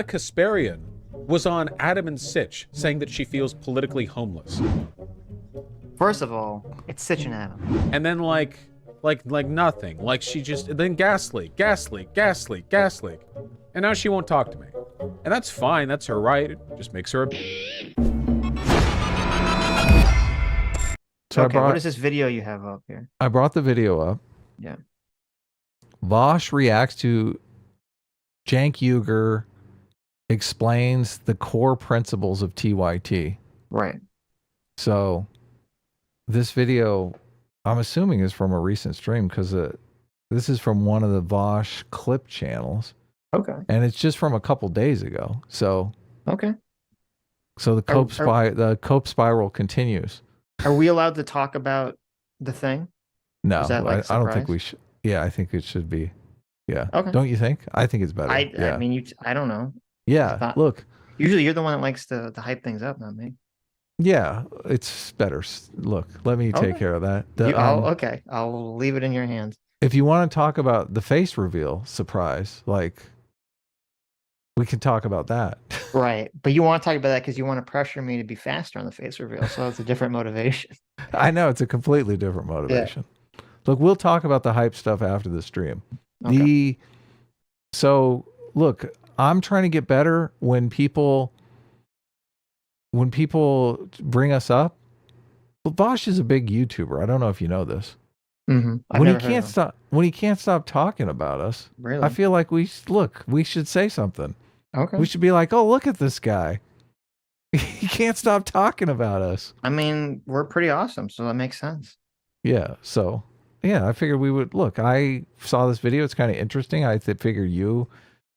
Kasparian was on Adam and Sitch saying that she feels politically homeless. First of all, it's Sitch and Adam. And then like nothing. Like she just, then gaslight. And now she won't talk to me. And that's fine, that's her right. It just makes her a... So okay, what is this video you have up here? I brought the video up. Yeah. Vosh reacts to Cenk Uygur explains the core principles of TYT. Right. So this video, I'm assuming, is from a recent stream because this is from one of the Vosh clip channels. Okay. And it's just from a couple days ago. So okay. So the cope spiral continues. Are we allowed to talk about the thing? No, I don't think we should. Yeah, I think it should be. Yeah. Okay. Don't you think? I think it's better. I mean, I don't know. Yeah. Look. Usually you're the one that likes to hype things up, not me. Yeah, it's better. Look, let me take care of that. Okay. I'll leave it in your hands. If you want to talk about the face reveal surprise, like, we can talk about that. Right. But you want to talk about that because you want to pressure me to be faster on the face reveal. So it's a different motivation. I know. It's a completely different motivation. Yeah. Look, we'll talk about the hype stuff after the stream. Okay. So, look, I'm trying to get better when people bring us up. Well, Vosh is a big YouTuber. I don't know if you know this. Mm-hmm. When he can't stop talking about us, really? I feel like we should say something. Okay. We should be like, oh, look at this guy. He can't stop talking about us. I mean, we're pretty awesome, so that makes sense. Yeah. So, yeah, I figured we would look. I saw this video. It's kind of interesting. I figured you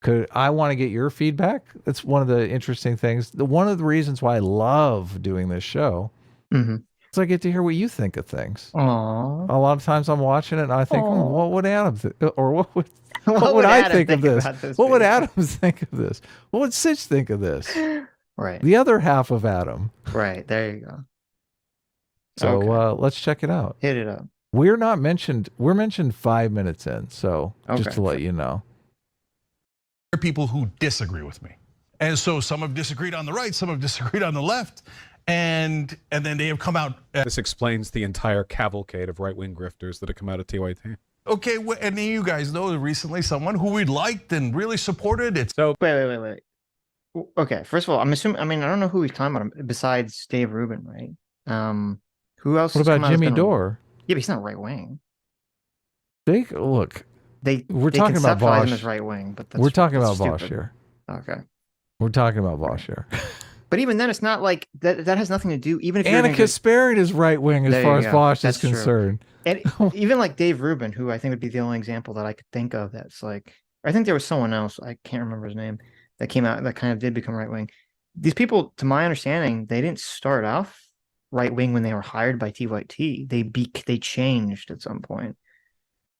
could. I want to get your feedback. That's one of the interesting things. One of the reasons why I love doing this show. Mm-hmm. I get to hear what you think of things. Aww. A lot of times I'm watching it and I think, what would Adam think? Or what would I think of this? What would Adam think of this? What would Sitch think of this? Right. The other half of Adam. Right. There you go. So let's check it out. Hit it up. We're not mentioned. We're mentioned 5 minutes in. So just to let you know. There are people who disagree with me. And so some have disagreed on the right, some have disagreed on the left. And then they have come out. This explains the entire cavalcade of right-wing grifters that have come out of TYT. Okay, and you guys know recently someone who we liked and really supported it. So wait. Okay, first of all, I'm assuming. I mean, I don't know who he's talking about besides Dave Rubin, right? Who else? What about Jimmy Dore? Yeah, but he's not right wing. We're talking about Vosh as right wing, but we're talking about Vosh here. Okay. We're talking about Vosh here. But even then, it's not like that. That has nothing to do. Even if Anna Kasparian is right wing as far as Vosh is concerned, and even like Dave Rubin, who I think would be the only example that I could think of that's like, I think there was someone else, I can't remember his name, that came out that kind of did become right wing. These people, to my understanding, they didn't start off right wing when they were hired by TYT. They changed at some point.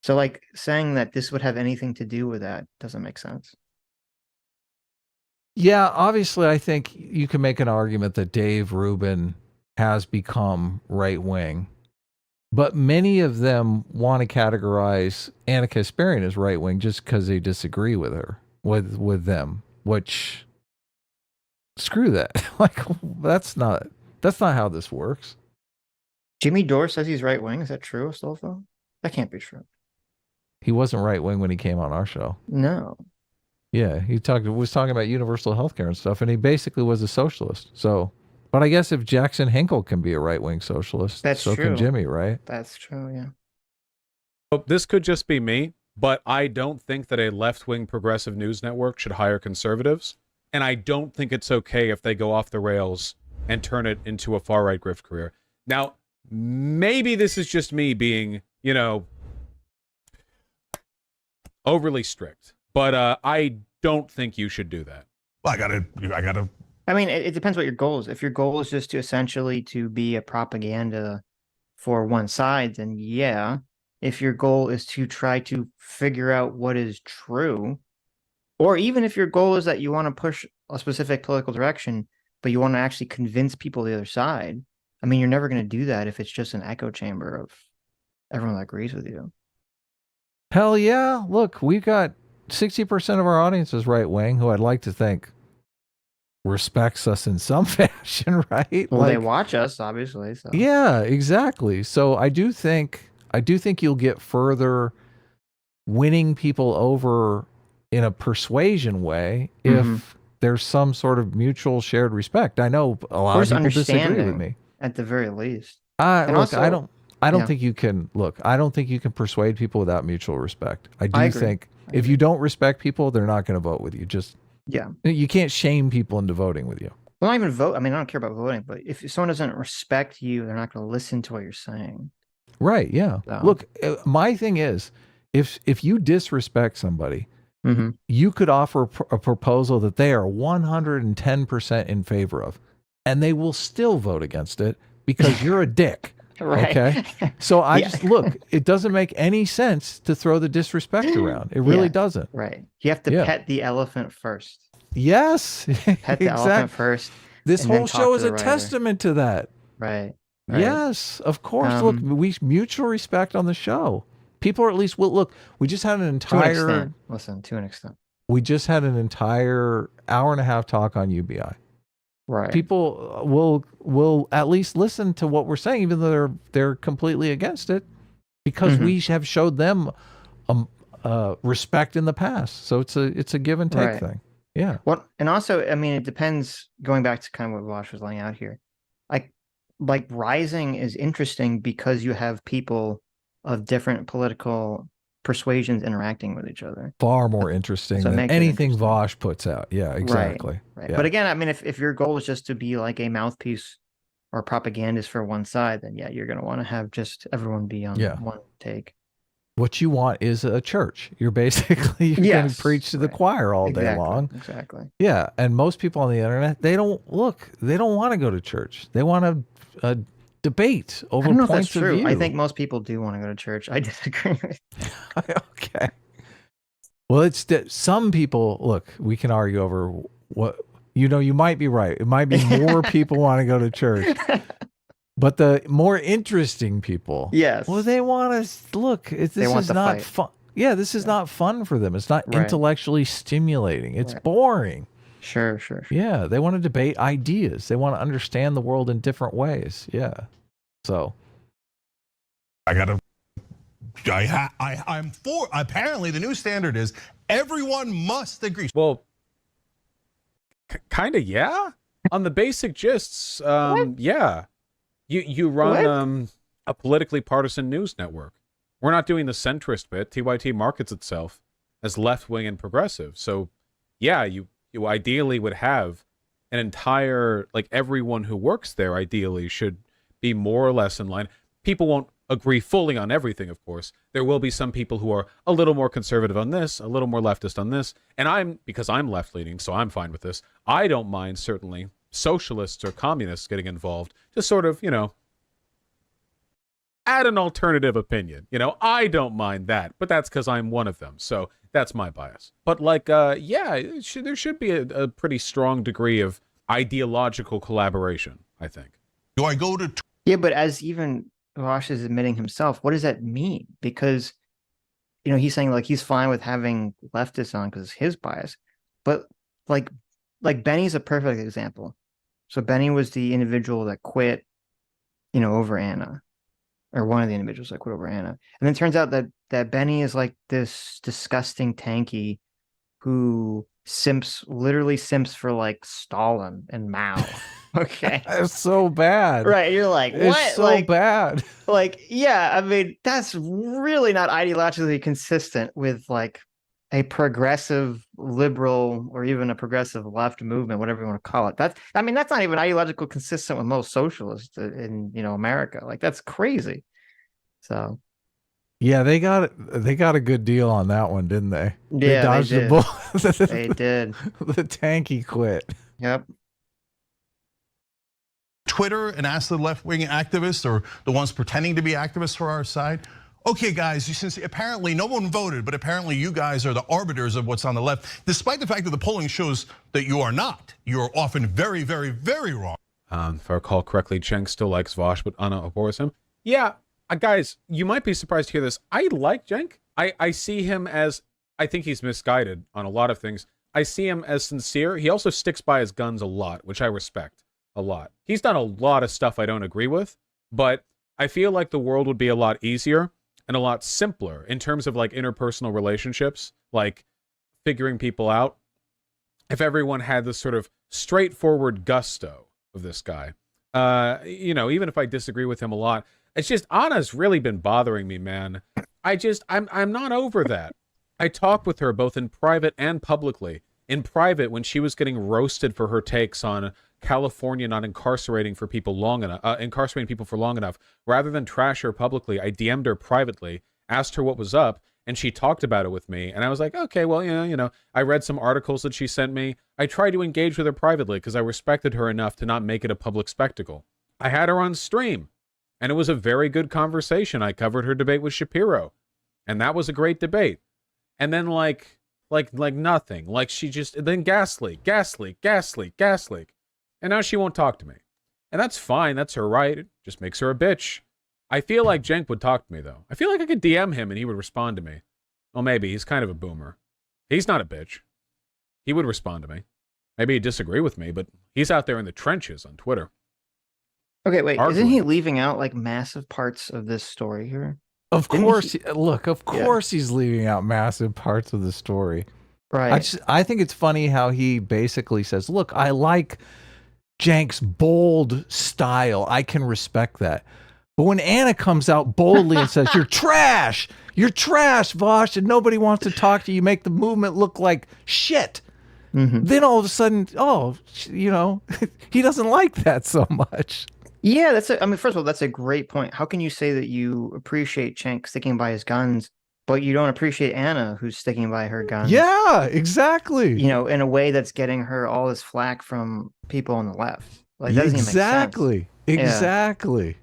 So like saying that this would have anything to do with that doesn't make sense. Yeah, obviously, I think you can make an argument that Dave Rubin has become right wing, but many of them want to categorize Anna Kasparian as right wing just because they disagree with her, with them. Which, screw that. Like, that's not how this works. Jimmy Dore says he's right wing. Is that true, Astolfo? That can't be true. He wasn't right wing when he came on our show. No. Yeah, he was talking about universal health care and stuff, and he basically was a socialist. So, but I guess if Jackson Hinkle can be a right-wing socialist, so can Jimmy, right? That's true, yeah. So this could just be me, but I don't think that a left-wing progressive news network should hire conservatives, and I don't think it's okay if they go off the rails and turn it into a far-right grift career. Now, maybe this is just me being, overly strict. But I don't think you should do that. Well, I gotta. I mean, it depends what your goal is. If your goal is just to essentially to be a propaganda for one side, then yeah. If your goal is to try to figure out what is true, or even if your goal is that you want to push a specific political direction, but you want to actually convince people the other side, I mean, you're never going to do that if it's just an echo chamber of everyone that agrees with you. Hell yeah. Look, we've got 60% of our audience is right wing, who I'd like to think respects us in some fashion, right? Well, they watch us, obviously. So Yeah, exactly. So I do think you'll get further winning people over in a persuasion way if there's some sort of mutual shared respect. I know a lot of people disagree with me. At the very least. Look, also, I don't think you can persuade people without mutual respect. I agree. think if you don't respect people, they're not going to vote with you. Yeah. You can't shame people into voting with you. Well, not even vote. I mean, I don't care about voting, but if someone doesn't respect you, they're not going to listen to what you're saying. Right. Yeah. So. Look, my thing is, if you disrespect somebody, you could offer a proposal that they are 110% in favor of, and they will still vote against it because you're a dick. Right. Okay. So it doesn't make any sense to throw the disrespect around. It really doesn't. Right. You have to pet the elephant first. Yes. Pet the elephant first. This whole show is a testament to that. Right. Yes, of course. Look, we mutual respect on the show. People are at least look. We just had an entire to an extent. We just had an entire hour and a half talk on UBI. Right. People will at least listen to what we're saying, even though they're completely against it, because we have showed them respect in the past. So it's a give and take thing. Yeah. And also, I mean, it depends. Going back to kind of what Vosh was laying out here, like Rising is interesting because you have people of different political persuasions interacting with each other. Far more interesting than anything Vosh puts out. Yeah, exactly. Right. Yeah. But again, I mean, if your goal is just to be like a mouthpiece or propagandist for one side, then you're going to want to have just everyone be on one take. What you want is a church. You're basically going to preach to the choir all day long. Exactly. Yeah, and most people on the internet, they don't want to go to church. They want a debate over points of view. I don't know if that's true. I think most people do want to go to church. I disagree with you. Okay. Well, it's that some people, look, we can argue over what, you might be right. It might be more people want to go to church. But the more interesting people, well, they want to look. This is not fun. Yeah, this is not fun for them. It's not intellectually stimulating. It's boring. Sure. Yeah, they want to debate ideas. They want to understand the world in different ways. Yeah. So I'm for. Apparently, the new standard is everyone must agree. Well, kind of, yeah. On the basic gists, yeah. You run a politically partisan news network. We're not doing the centrist bit. TYT markets itself as left-wing and progressive. So, yeah, you ideally would have an entire, like, everyone who works there ideally should be more or less in line. People won't agree fully on everything, of course. There will be some people who are a little more conservative on this, a little more leftist on this. And because I'm left-leaning, so I'm fine with this. I don't mind, certainly, socialists or communists getting involved to sort of, add an alternative opinion. I don't mind that, but that's because I'm one of them. So that's my bias. But there should be a pretty strong degree of ideological collaboration, I think. Do I go to... Yeah, but as even Vosh is admitting himself, what does that mean? Because, he's saying like he's fine with having leftists on because his bias, but like Benny's a perfect example. So Benny was the individual that quit, over Anna, or one of the individuals that quit over Anna. And then it turns out that Benny is like this disgusting tanky who literally simps for like Stalin and Mao. Okay. It's so bad. Right. You're like, what? It's so bad. Yeah, I mean, that's really not ideologically consistent with like a progressive liberal or even a progressive left movement, whatever you want to call it. That's not even ideological consistent with most socialists in America. Like, that's crazy. So yeah, they got a good deal on that one, didn't they? Yeah, they dodged the bullet. They did. The tanky quit. Yep. Twitter and ask the left-wing activists or the ones pretending to be activists for our side. Okay, guys, since apparently no one voted, but apparently you guys are the arbiters of what's on the left, despite the fact that the polling shows that you are not. You're often very, very, very wrong. If I recall correctly, Cenk still likes Vosh, but Anna abhors him. Yeah, guys, you might be surprised to hear this. I like Cenk. I see him as I think he's misguided on a lot of things. I see him as sincere. He also sticks by his guns a lot, which I respect a lot. He's done a lot of stuff I don't agree with, but I feel like the world would be a lot easier and a lot simpler in terms of like interpersonal relationships, like figuring people out, if everyone had this sort of straightforward gusto of this guy. You know, even if I disagree with him a lot, it's just Anna's really been bothering me, man. I'm not over that. I talked with her both in private and publicly. In private, when she was getting roasted for her takes on California not incarcerating for people long enough, incarcerating people for long enough, rather than trash her publicly, I DM'd her privately, asked her what was up, and she talked about it with me. And I was like, okay, well, you know, I read some articles that she sent me. I tried to engage with her privately because I respected her enough to not make it a public spectacle. I had her on stream, and it was a very good conversation. I covered her debate with Shapiro, and that was a great debate. And then like nothing. Like she just, then gaslight. And now she won't talk to me. And that's fine. That's her right. It just makes her a bitch. I feel like Cenk would talk to me, though. I feel like I could DM him and he would respond to me. Well, maybe. He's kind of a boomer. He's not a bitch. He would respond to me. Maybe he'd disagree with me, but he's out there in the trenches on Twitter. Okay, wait. Arguing. Isn't he leaving out like massive parts of this story here? Of course, look, of course he's leaving out massive parts of the story. Right. I think it's funny how he basically says, look, I like Cenk's bold style. I can respect that. But when Anna comes out boldly and says, you're trash, Vosh, and nobody wants to talk to you, you make the movement look like shit. Mm-hmm. Then all of a sudden, you know, he doesn't like that so much. Yeah, I mean, first of all, that's a great point. How can you say that you appreciate Cenk sticking by his guns, but you don't appreciate Anna who's sticking by her guns? Yeah, exactly. You know, in a way that's getting her all this flack from people on the left. Like, that doesn't even make sense. Exactly.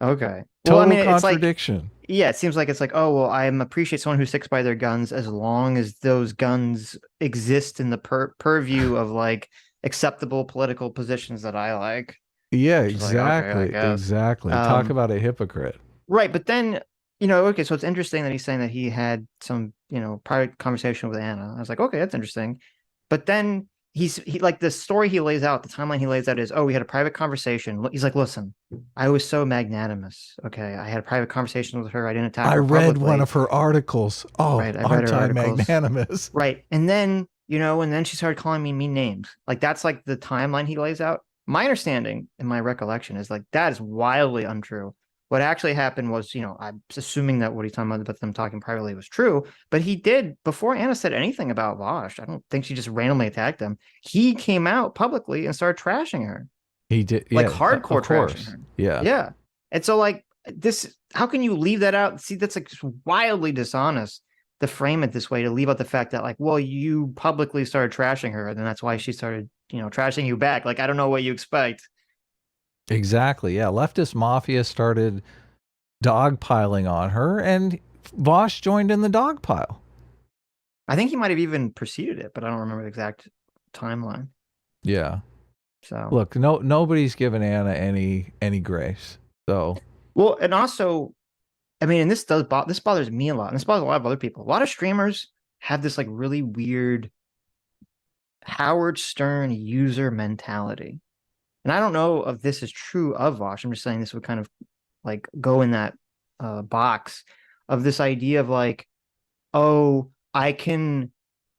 Okay. Total Well, I mean, contradiction. It's like, yeah, it seems like it's like, oh, well, I appreciate someone who sticks by their guns as long as those guns exist in the purview of like acceptable political positions that I like. Yeah, exactly. like, okay, exactly. Talk about a hypocrite. Right. But then, you know, okay, so it's interesting that he's saying that he had some, you know, private conversation with Anna. I was like, okay, that's interesting. But then he like the story he lays out, the timeline he lays out is, oh, we had a private conversation. He's like, listen, I was so magnanimous. Okay. I had a private conversation with her. I didn't attack her read publicly. one of her articles. Oh, right, aren't I magnanimous? Right. And then, you know, and then she started calling me mean names. Like, that's like the timeline he lays out. My understanding and my recollection is like, that is wildly untrue. What actually happened was, you know, I'm assuming that what he's talking about them talking privately was true, but he did, before Anna said anything about Vosh, I don't think she just randomly attacked him. He came out publicly and started trashing her. He did. Like, yeah, hardcore trashing her. Yeah. Yeah. And so like this, how can you leave that out? See, that's like wildly dishonest to frame it this way, to leave out the fact that like, well, you publicly started trashing her and then that's why she started, you know, trashing you back. Like, I don't know what you expect. Exactly. Yeah. Leftist mafia started dogpiling on her and Vosh joined in the dogpile. I think he might have even preceded it, but I don't remember the exact timeline. Yeah. So look, nobody's given Anna any grace. So well, and also, I mean, and this bothers me a lot, and this bothers a lot of other people. A lot of streamers have this like really weird Howard Stern user mentality. And I don't know if this is true of Vosh. I'm just saying this would kind of like go in that box of this idea of like, oh, I can,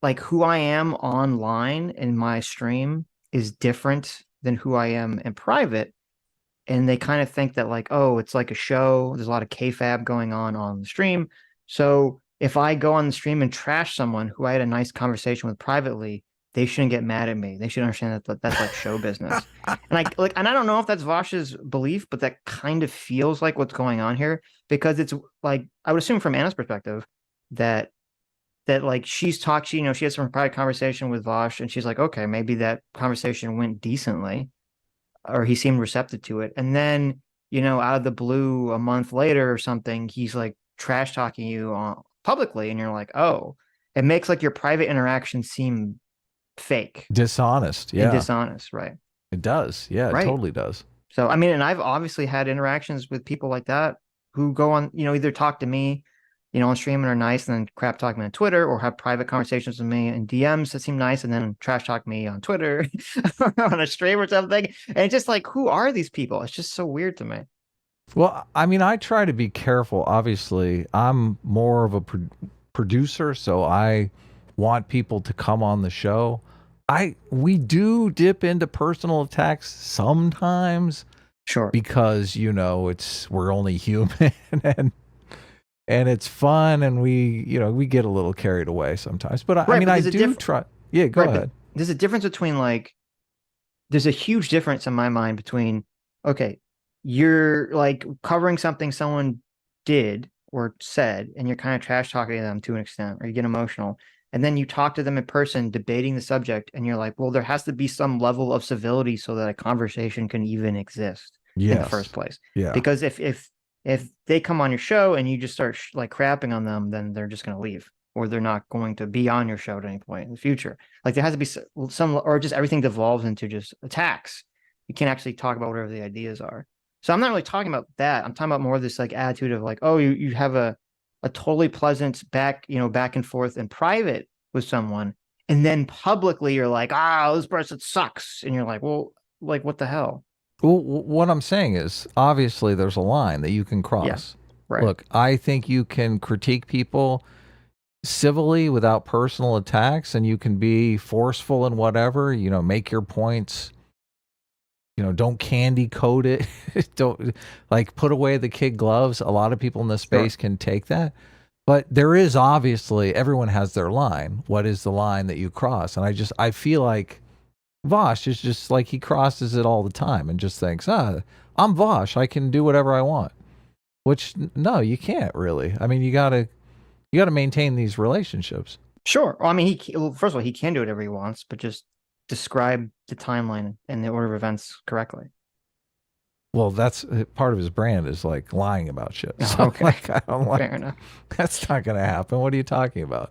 like, who I am online in my stream is different than who I am in private. And they kind of think that like, oh, it's like a show. There's a lot of kayfabe going on the stream. So if I go on the stream and trash someone who I had a nice conversation with privately, they shouldn't get mad at me. They should understand that that's like show business. And I don't know if that's Vosh's belief, but that kind of feels like what's going on here, because it's like, I would assume from Anna's perspective that like she's talked, you know, she has some private conversation with Vosh and she's like, okay, maybe that conversation went decently or he seemed receptive to it. And then, you know, out of the blue a month later or something, he's like trash talking you publicly. And you're like, oh, it makes like your private interaction seem fake, dishonest. Yeah. And dishonest. Right. It does. Yeah, right. It totally does. So, I mean, and I've obviously had interactions with people like that who go on, you know, either talk to me, you know, on stream and are nice, and then crap talk me on Twitter, or have private conversations with me in DMs that seem nice, and then trash talk me on Twitter on a stream or something. And it's just like, who are these people? It's just so weird to me. Well, I mean, I try to be careful. Obviously, I'm more of a producer, so I want people to come on the show. We do dip into personal attacks sometimes, Sure, because you know we're only human, and it's fun, and we get a little carried away sometimes. But I mean, I do try. Yeah, go ahead. There's a difference between, like, there's a huge difference in my mind between, okay, you're like covering something someone did or said, and you're kind of trash talking to them to an extent, or you get emotional, and then you talk to them in person debating the subject, and you're like, well, there has to be some level of civility so that a conversation can even exist in the first place. Yeah. Because if they come on your show and you just start like crapping on them, then they're just going to leave, or they're not going to be on your show at any point in the future. Like, there has to be some, or just everything devolves into just attacks. You can't actually talk about whatever the ideas are. So I'm not really talking about that. I'm talking about more of this like attitude of like, oh, you have a totally pleasant back and forth in private with someone, and then publicly you're like, this person sucks, and you're like, well, like, what the hell? Well, what I'm saying is, obviously, there's a line that you can cross. Yeah, right. Look, I think you can critique people civilly without personal attacks, and you can be forceful and whatever, make your points. Don't candy coat it. Don't like put away the kid gloves. A lot of people in this space can take that. But there is obviously, everyone has their line. What is the line that you cross? And I feel like Vosh is just like, he crosses it all the time and just thinks, I'm Vosh, I can do whatever I want. Which, no, you can't really. I mean, you gotta maintain these relationships. Sure. Well, I mean, first of all, he can do whatever he wants, but just describe the timeline and the order of events correctly. Well, that's part of his brand, is like lying about shit. So, okay. Like, I don't like, fair enough. That's not going to happen. What are you talking about?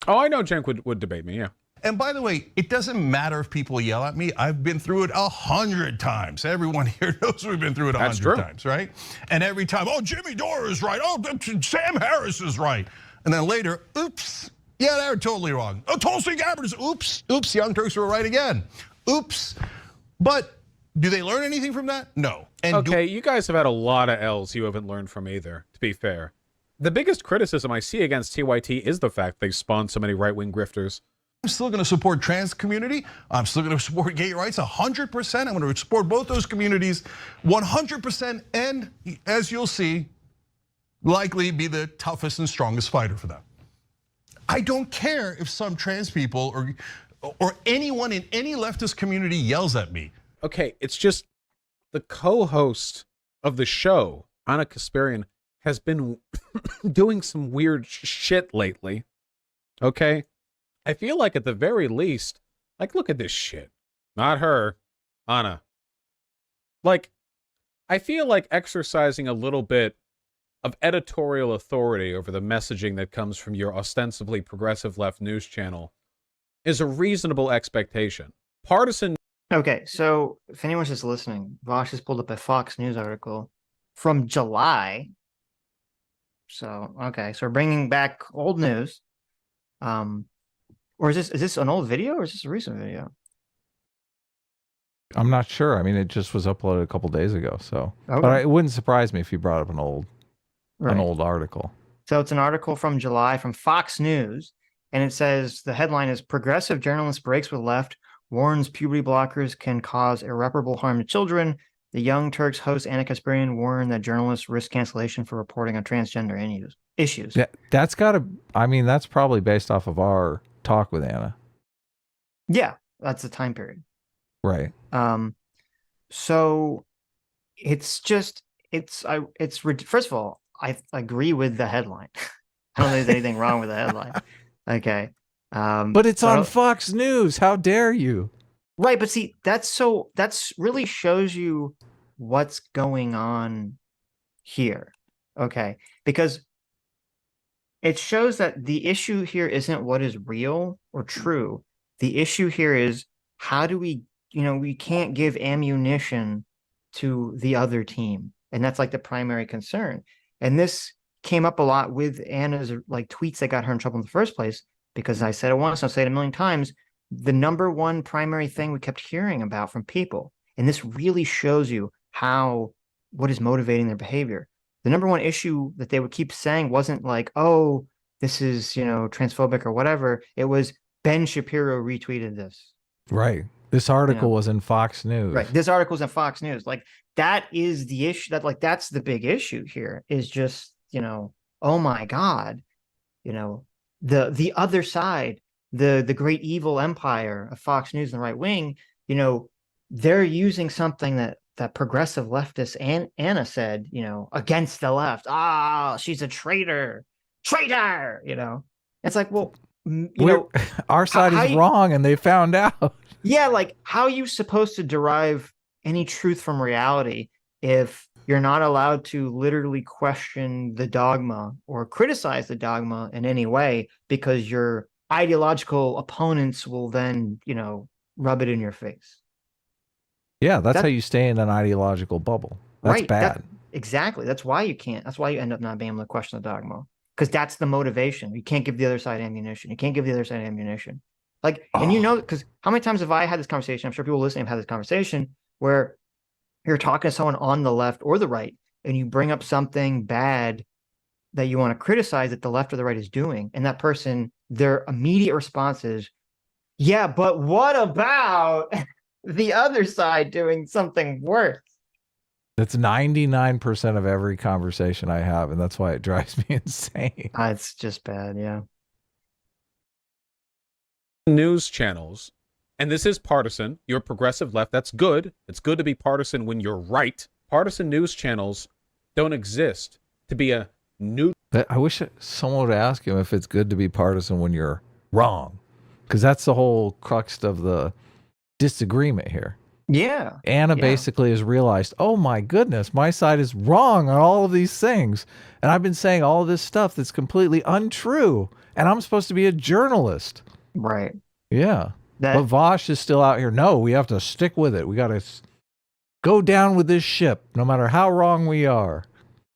Oh, I know Cenk would debate me, yeah. And by the way, it doesn't matter if people yell at me. I've been through it 100 times. Everyone here knows we've been through it 100 times, right? And every time, Jimmy Dore is right. Sam Harris is right. And then later, oops, yeah, they're totally wrong. Tulsi Gabbard is, oops, Young Turks were right again. Oops. But do they learn anything from that? No. And okay, you guys have had a lot of L's you haven't learned from either, to be fair. The biggest criticism I see against TYT is the fact they've spawned so many right-wing grifters. I'm still going to support trans community. I'm still going to support gay rights 100%. I'm going to support both those communities 100%. And as you'll see, likely be the toughest and strongest fighter for them. I don't care if some trans people or anyone in any leftist community yells at me. Okay, it's just the co-host of the show, Anna Kasparian, has been doing some weird shit lately. Okay? I feel like at the very least, like, look at this shit. Not her, Anna. Like, I feel like exercising a little bit of editorial authority over the messaging that comes from your ostensibly progressive left news channel is a reasonable expectation. Partisan. Okay, so if anyone's just listening, Vosh has pulled up a Fox News article from July. So, okay, so we're bringing back old news. Or is this an old video, or is this a recent video? I'm not sure. I mean, it just was uploaded a couple days ago, so. Okay. But it wouldn't surprise me if you brought up an old article. So it's an article from July from Fox News, and it says the headline is "Progressive Journalist Breaks with Left, Warns Puberty Blockers Can Cause Irreparable Harm to Children. The Young Turks host Anna Kasparian warned that journalists risk cancellation for reporting on transgender issues." Yeah, that's probably based off of our talk with Anna. Yeah, that's the time period. Right. So it's first of all, I agree with the headline. I don't think there's anything wrong with the headline. Okay. But it's on Fox News. How dare you? Right, but see, that's really shows you what's going on here. Okay, because it shows that the issue here isn't what is real or true. The issue here is, how do we can't give ammunition to the other team. And that's like the primary concern. And this came up a lot with Anna's like tweets that got her in trouble in the first place, because I said it once, I'll say it a million times. The number one primary thing we kept hearing about from people, and this really shows you what is motivating their behavior. The number one issue that they would keep saying wasn't like, oh, this is, transphobic or whatever. It was Ben Shapiro retweeted this. Right. This article was in Fox News. Right. This article was in Fox News. Like, that is the issue. That's the big issue here, is just, oh my God, the other side, the great evil empire of Fox News and the right wing, they're using something that progressive leftist Anna said, against the left. She's a traitor. It's like, well, our side is wrong, and they found out. Yeah, like, how are you supposed to derive any truth from reality if you're not allowed to literally question the dogma or criticize the dogma in any way, because your ideological opponents will then, rub it in your face? Yeah, that's how you stay in an ideological bubble. That's right, bad. Exactly. That's why you can't. That's why you end up not being able to question the dogma, because that's the motivation. You can't give the other side ammunition. Like, and because how many times have I had this conversation? I'm sure people listening have had this conversation where you're talking to someone on the left or the right, and you bring up something bad that you want to criticize that the left or the right is doing. And that person, their immediate response is, yeah, but what about the other side doing something worse? That's 99% of every conversation I have, and that's why it drives me insane. It's just bad, yeah. News channels, and this is partisan, you're progressive left, that's good. It's good to be partisan when you're right. Partisan news channels don't exist to be a new... I wish someone would ask him if it's good to be partisan when you're wrong, because that's the whole crux of the disagreement here. Yeah. Anna basically has realized, oh my goodness, my side is wrong on all of these things. And I've been saying all this stuff that's completely untrue. And I'm supposed to be a journalist. Right. Yeah. But Vosh is still out here. No, we have to stick with it. We got to go down with this ship, no matter how wrong we are.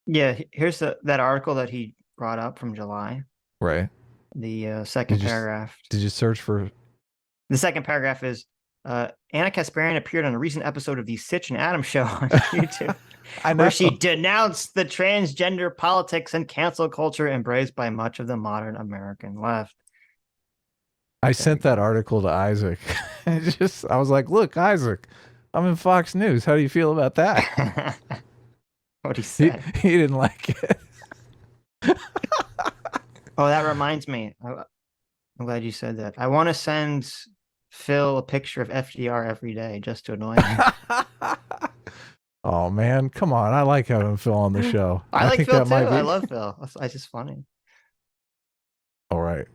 Yeah. Here's that article that he brought up from July. Right. The second paragraph. Did you search for? The second paragraph is, Anna Kasparian appeared on a recent episode of the Sitch and Adam show on YouTube, where she denounced the transgender politics and cancel culture embraced by much of the modern American left. I sent that article to Isaac. I was like, look, Isaac, I'm in Fox News. How do you feel about that? What'd he say? He didn't like it. Oh, that reminds me. I'm glad you said that. I want to send Phil a picture of FDR every day just to annoy him. Oh man, come on! I like having Phil on the show. I like Phil too. I love Phil. It's just funny. All right.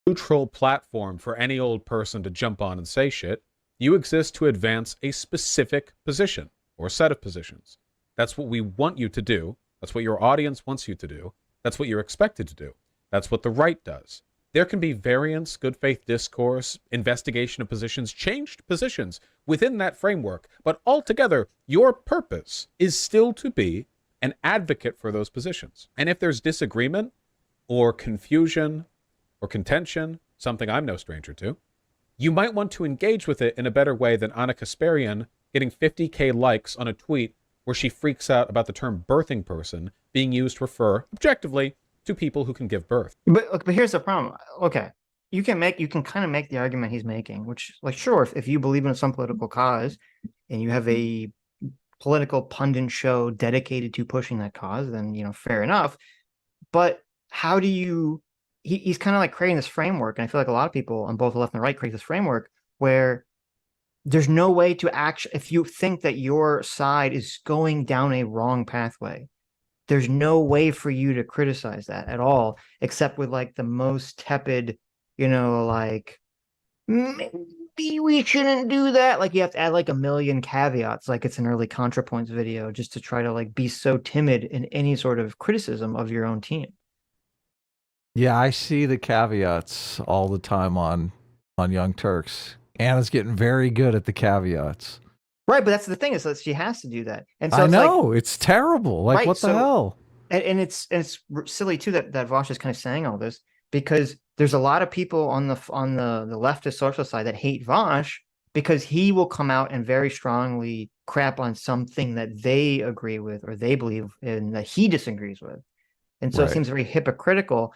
Neutral platform for any old person to jump on and say shit. You exist to advance a specific position or set of positions. That's what we want you to do. That's what your audience wants you to do. That's what you're expected to do. That's what the right does. There can be variance, good faith discourse, investigation of positions, changed positions within that framework, but altogether, your purpose is still to be an advocate for those positions. And if there's disagreement or confusion or contention, something I'm no stranger to, you might want to engage with it in a better way than Anna Kasparian getting 50K likes on a tweet where she freaks out about the term birthing person being used to refer, objectively, to people who can give birth. But here's the problem. Okay, you can kind of make the argument he's making, which, like, sure, if you believe in some political cause and you have a political pundit show dedicated to pushing that cause, then fair enough. But how do you? He's kind of like creating this framework, and I feel like a lot of people on both the left and the right create this framework where there's no way to actually, if you think that your side is going down a wrong pathway, there's no way for you to criticize that at all, except with like the most tepid, like, maybe we shouldn't do that. Like, you have to add like a million caveats, like it's an early ContraPoints video, just to try to like be so timid in any sort of criticism of your own team. Yeah, I see the caveats all the time on Young Turks. Anna's getting very good at the caveats. Right, but that's the thing, is that she has to do that. And so I know, it's terrible. Like, right, what the hell? And it's silly too that Vosh is kind of saying all this, because there's a lot of people on the leftist social side that hate Vosh because he will come out and very strongly crap on something that they agree with or they believe in that he disagrees with. And so it Right. seems very hypocritical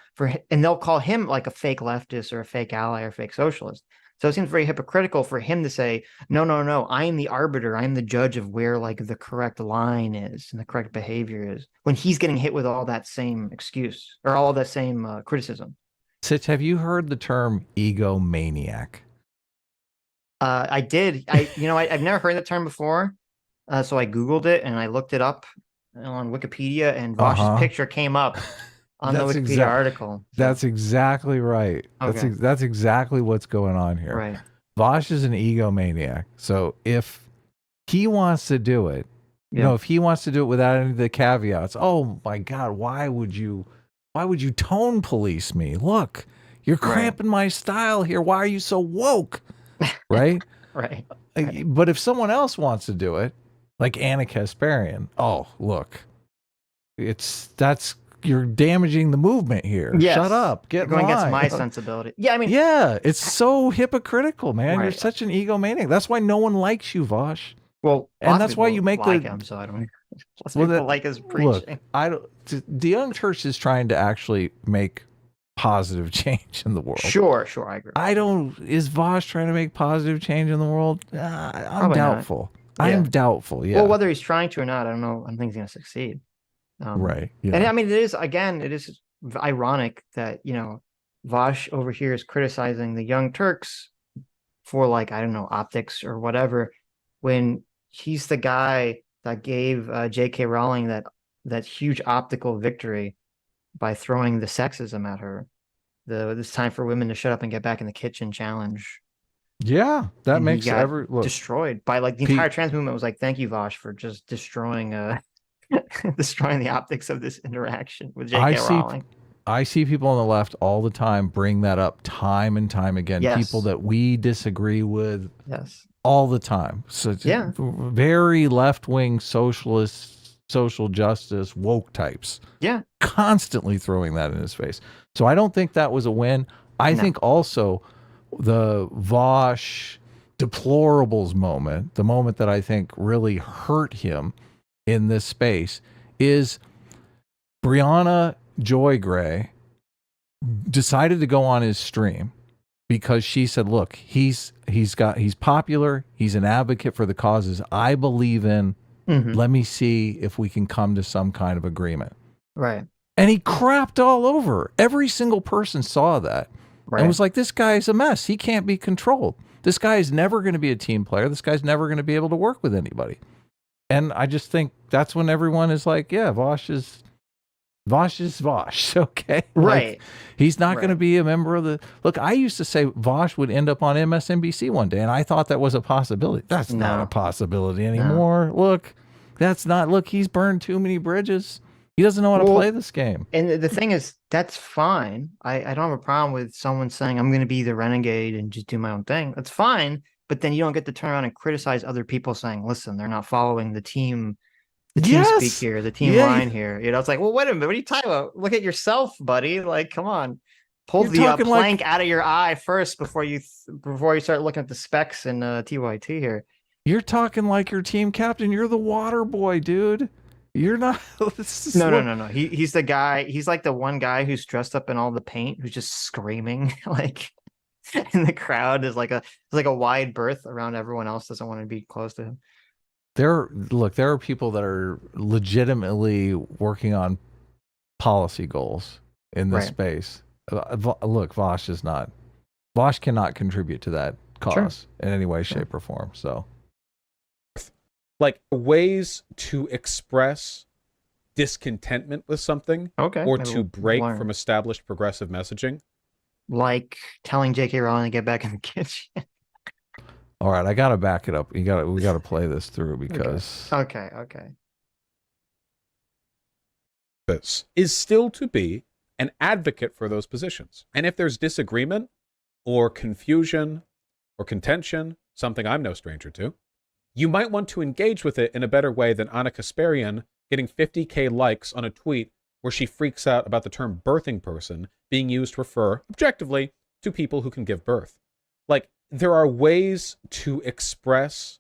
and they'll call him like a fake leftist or a fake ally or a fake socialist. So it seems very hypocritical for him to say, no, I am the arbiter. I'm the judge of where like the correct line is and the correct behavior is, when he's getting hit with all that same excuse or all that same criticism. Sitch, have you heard the term egomaniac? I did. I've never heard that term before. So I Googled it and I looked it up on Wikipedia, and Vaush's picture came up on the Wikipedia article. So. That's exactly right. Okay. That's exactly what's going on here. Right. Vosh is an egomaniac. So if he wants to do it, if he wants to do it without any of the caveats, oh my God, why would you tone police me? Look, you're cramping my style here. Why are you so woke? Right? Right. But if someone else wants to do it, like Kasparian, oh, look, you're damaging the movement here. Yes. Shut up. Get going against my sensibility. Yeah, I mean, yeah, it's so hypocritical, man. Right. You're such an egomaniac. That's why no one likes you, Vosh. Well, and that's why you make like him, so I don't. Like his preaching. Look, the young church is trying to actually make positive change in the world. Sure, I agree. Is Vosh trying to make positive change in the world? I'm doubtful. I'm doubtful. Yeah. Well, whether he's trying to or not, I don't know. I don't think he's going to succeed. Right. Yeah. And I mean, it is ironic that, Vosh over here is criticizing the Young Turks for like, I don't know, optics or whatever, when he's the guy that gave J.K. Rowling that huge optical victory by throwing the sexism at her. This time for women to shut up and get back in the kitchen challenge. Yeah, that makes destroyed by like the entire trans movement was like, thank you, Vosh, for just destroying destroying the optics of this interaction with J.K. Rowling. I see people on the left all the time bring that up time and time again. Yes. People that we disagree with. Yes. All the time. So very left-wing socialist, social justice, woke types. Yeah. Constantly throwing that in his face. So I don't think that was a win. I think also the Vosh deplorables moment, the moment that I think really hurt him in this space, is Brianna Joy Gray decided to go on his stream because she said, look, he's popular, he's an advocate for the causes I believe in. Mm-hmm. Let me see if we can come to some kind of agreement. Right. And he crapped all over her. Every single person saw that. Right. And was like, this guy's a mess. He can't be controlled. This guy is never going to be a team player. This guy's never going to be able to work with anybody. And I just think that's when everyone is like, yeah, Vosh is Vosh. Okay. Right. Like, he's not going to be a member of the. Look, I used to say Vosh would end up on MSNBC one day, and I thought that was a possibility. That's not a possibility anymore. No. Look, he's burned too many bridges. He doesn't know how to play this game. And the thing is, that's fine. I don't have a problem with someone saying, I'm going to be the renegade and just do my own thing. That's fine. But then you don't get to turn around and criticize other people saying, listen, they're not following the team speak here, the team line here. It's like, well, wait a minute. What are you talking about? Look at yourself, buddy. Like, come on. Pull the plank out of your eye first before you start looking at the specs in TYT here. You're talking like your team captain. You're the water boy, dude. You're not. No. He's the guy. He's like the one guy who's dressed up in all the paint, who's just screaming like in the crowd. Is like a wide berth around everyone else. Doesn't want to be close to him. There are people that are legitimately working on policy goals in this space. Look, Vosh is not. Vosh cannot contribute to that cause in any way, shape, or form. So. Like ways to express discontentment with something or to break from established progressive messaging. Like telling J.K. Rowling to get back in the kitchen. All right, I got to back it up. We got to play this through because... Okay. This is still to be an advocate for those positions. And if there's disagreement or confusion or contention, something I'm no stranger to, you might want to engage with it in a better way than Kasparian getting 50K likes on a tweet where she freaks out about the term birthing person being used to refer, objectively, to people who can give birth. Like, there are ways to express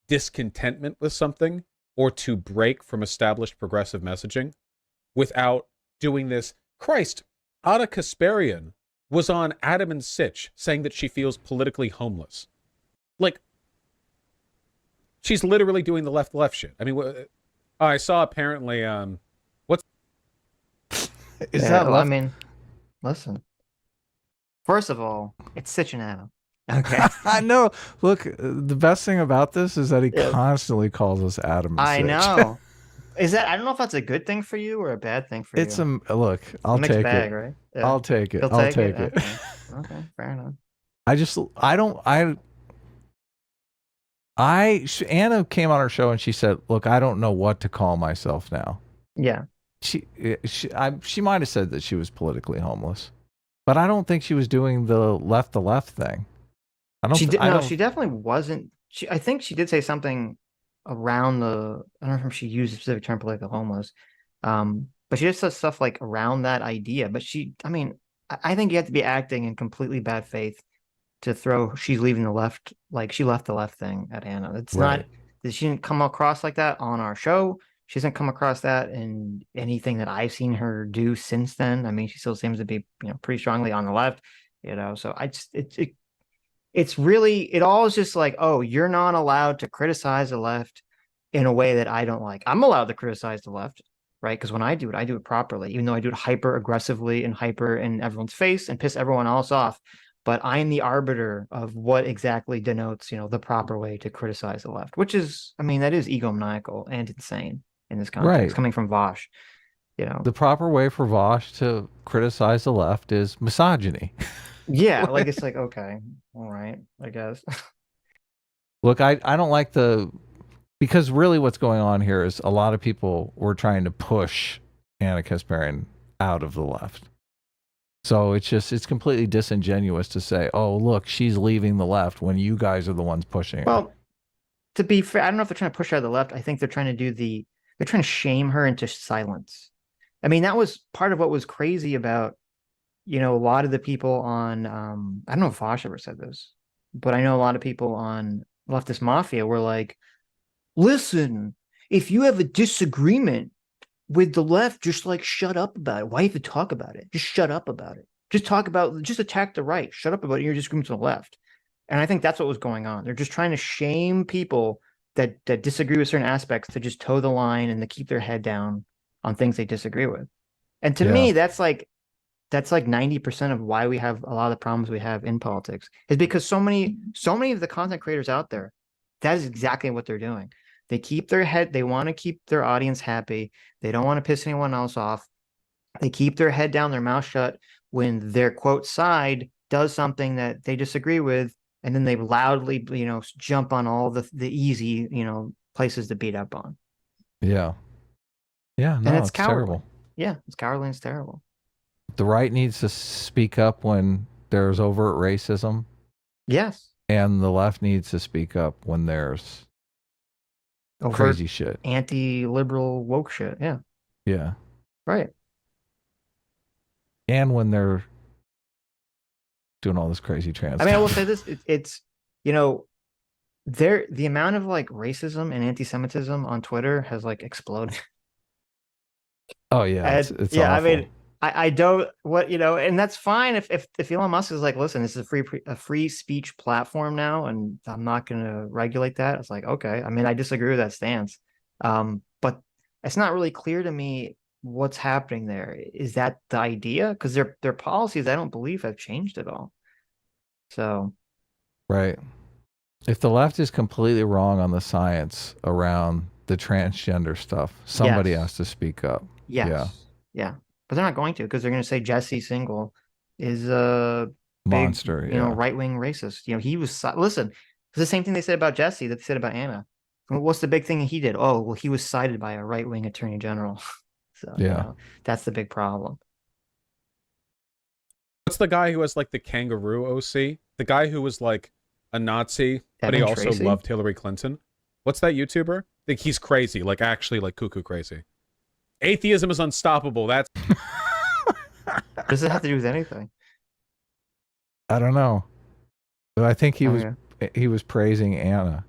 discontentment with something or to break from established progressive messaging without doing this. Christ, Ada Kasparian was on Adam and Sitch saying that she feels politically homeless. Like, she's literally doing the left shit. I mean, I saw apparently, what's... Is that well, left? I mean, listen. First of all, it's Sitch and Adam. Okay. I know. Look, the best thing about this is that he Yeah. constantly calls us Adam and I Sitch. know. Is that, I don't know if that's a good thing for you or a bad thing for It's you. look, I'll Mixed take bag, it. right? Yeah. I'll take it. You'll I'll take it. Okay. Okay, fair enough. Anna came on our show and she said, look, I don't know what to call myself now. Yeah. She might have said that she was politically homeless, but I don't think she was doing the left thing. She definitely wasn't. I think she did say something around the, I don't know if she used a specific term, political homeless. But she just says stuff like around that idea. But I think you have to be acting in completely bad faith to throw she's leaving the left, like she left the left thing at Anna. It's Right. not, she didn't come across like that on our show. She hasn't come across that in anything that I've seen her do since then. I mean, she still seems to be, pretty strongly on the left, so it's really, it all is just like, oh, you're not allowed to criticize the left in a way that I don't like. I'm allowed to criticize the left, right? Because when I do it properly, even though I do it hyper aggressively and hyper in everyone's face and piss everyone else off. But I am the arbiter of what exactly denotes, the proper way to criticize the left, which is, that is egomaniacal and insane in this context, Right. coming from Vaush, The proper way for Vosh to criticize the left is misogyny. Yeah, like it's like, okay, all right, I guess. Look, I don't like because really what's going on here is a lot of people were trying to push Anna Kasparian out of the left. So it's completely disingenuous to say, oh, look, she's leaving the left when you guys are the ones pushing her. Well, to be fair, I don't know if they're trying to push her to the left. I think they're trying to they're trying to shame her into silence. I mean, that was part of what was crazy about, a lot of the people on, I don't know if Vosh ever said this, but I know a lot of people on Leftist Mafia were like, listen, if you have a disagreement with the left, just like shut up about it. Why even talk about it? Just shut up about it. Just attack the right. Shut up about your disagreement to the left. And I think that's what was going on. They're just trying to shame people that disagree with certain aspects to just toe the line and to keep their head down on things they disagree with. And to me, that's like 90% of why we have a lot of the problems we have in politics is because so many of the content creators out there, that is exactly what they're doing. They keep their head, they want to keep their audience happy. They don't want to piss anyone else off. They keep their head down, their mouth shut when their quote side does something that they disagree with. And then they loudly, jump on all the easy, places to beat up on. Yeah. Yeah. No, and it's terrible. Yeah, it's cowardly and it's terrible. The right needs to speak up when there's overt racism. Yes. And the left needs to speak up when there's overt crazy shit. Anti-liberal woke shit. Yeah. Yeah. Right. And when they're doing all this crazy trans. I will say this, it's the amount of like racism and anti-Semitism on Twitter has like exploded. Oh yeah. It's yeah, awful. I don't and that's fine if Elon Musk is like, listen, this is a free speech platform now, and I'm not going to regulate that. It's like, okay. I disagree with that stance. But it's not really clear to me what's happening there. Is that the idea? Because their policies, I don't believe, have changed at all. So, right. If the left is completely wrong on the science around the transgender stuff, somebody has to speak up. Yes. Yeah. But they're not going to, because they're going to say Jesse Singal is a monster, big, right-wing racist. He was, listen, it's the same thing they said about Jesse that they said about Anna. What's the big thing he did? Oh, well, he was cited by a right-wing attorney general. So, that's the big problem. What's the guy who has like the kangaroo OC? The guy who was like a Nazi, but he also loved Hillary Clinton. What's that YouTuber? I think he's crazy, like actually like cuckoo crazy. Atheism is unstoppable. That's What does it have to do with anything? I don't know. But I think he Okay. was praising Anna.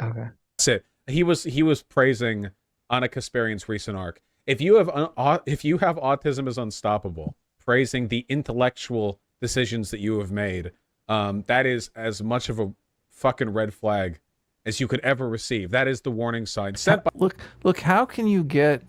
Okay. it. He was praising Anna Kasparian's recent arc. If you have autism is unstoppable, praising the intellectual decisions that you have made, that is as much of a fucking red flag as you could ever receive. That is the warning sign sent by. Look, how can you get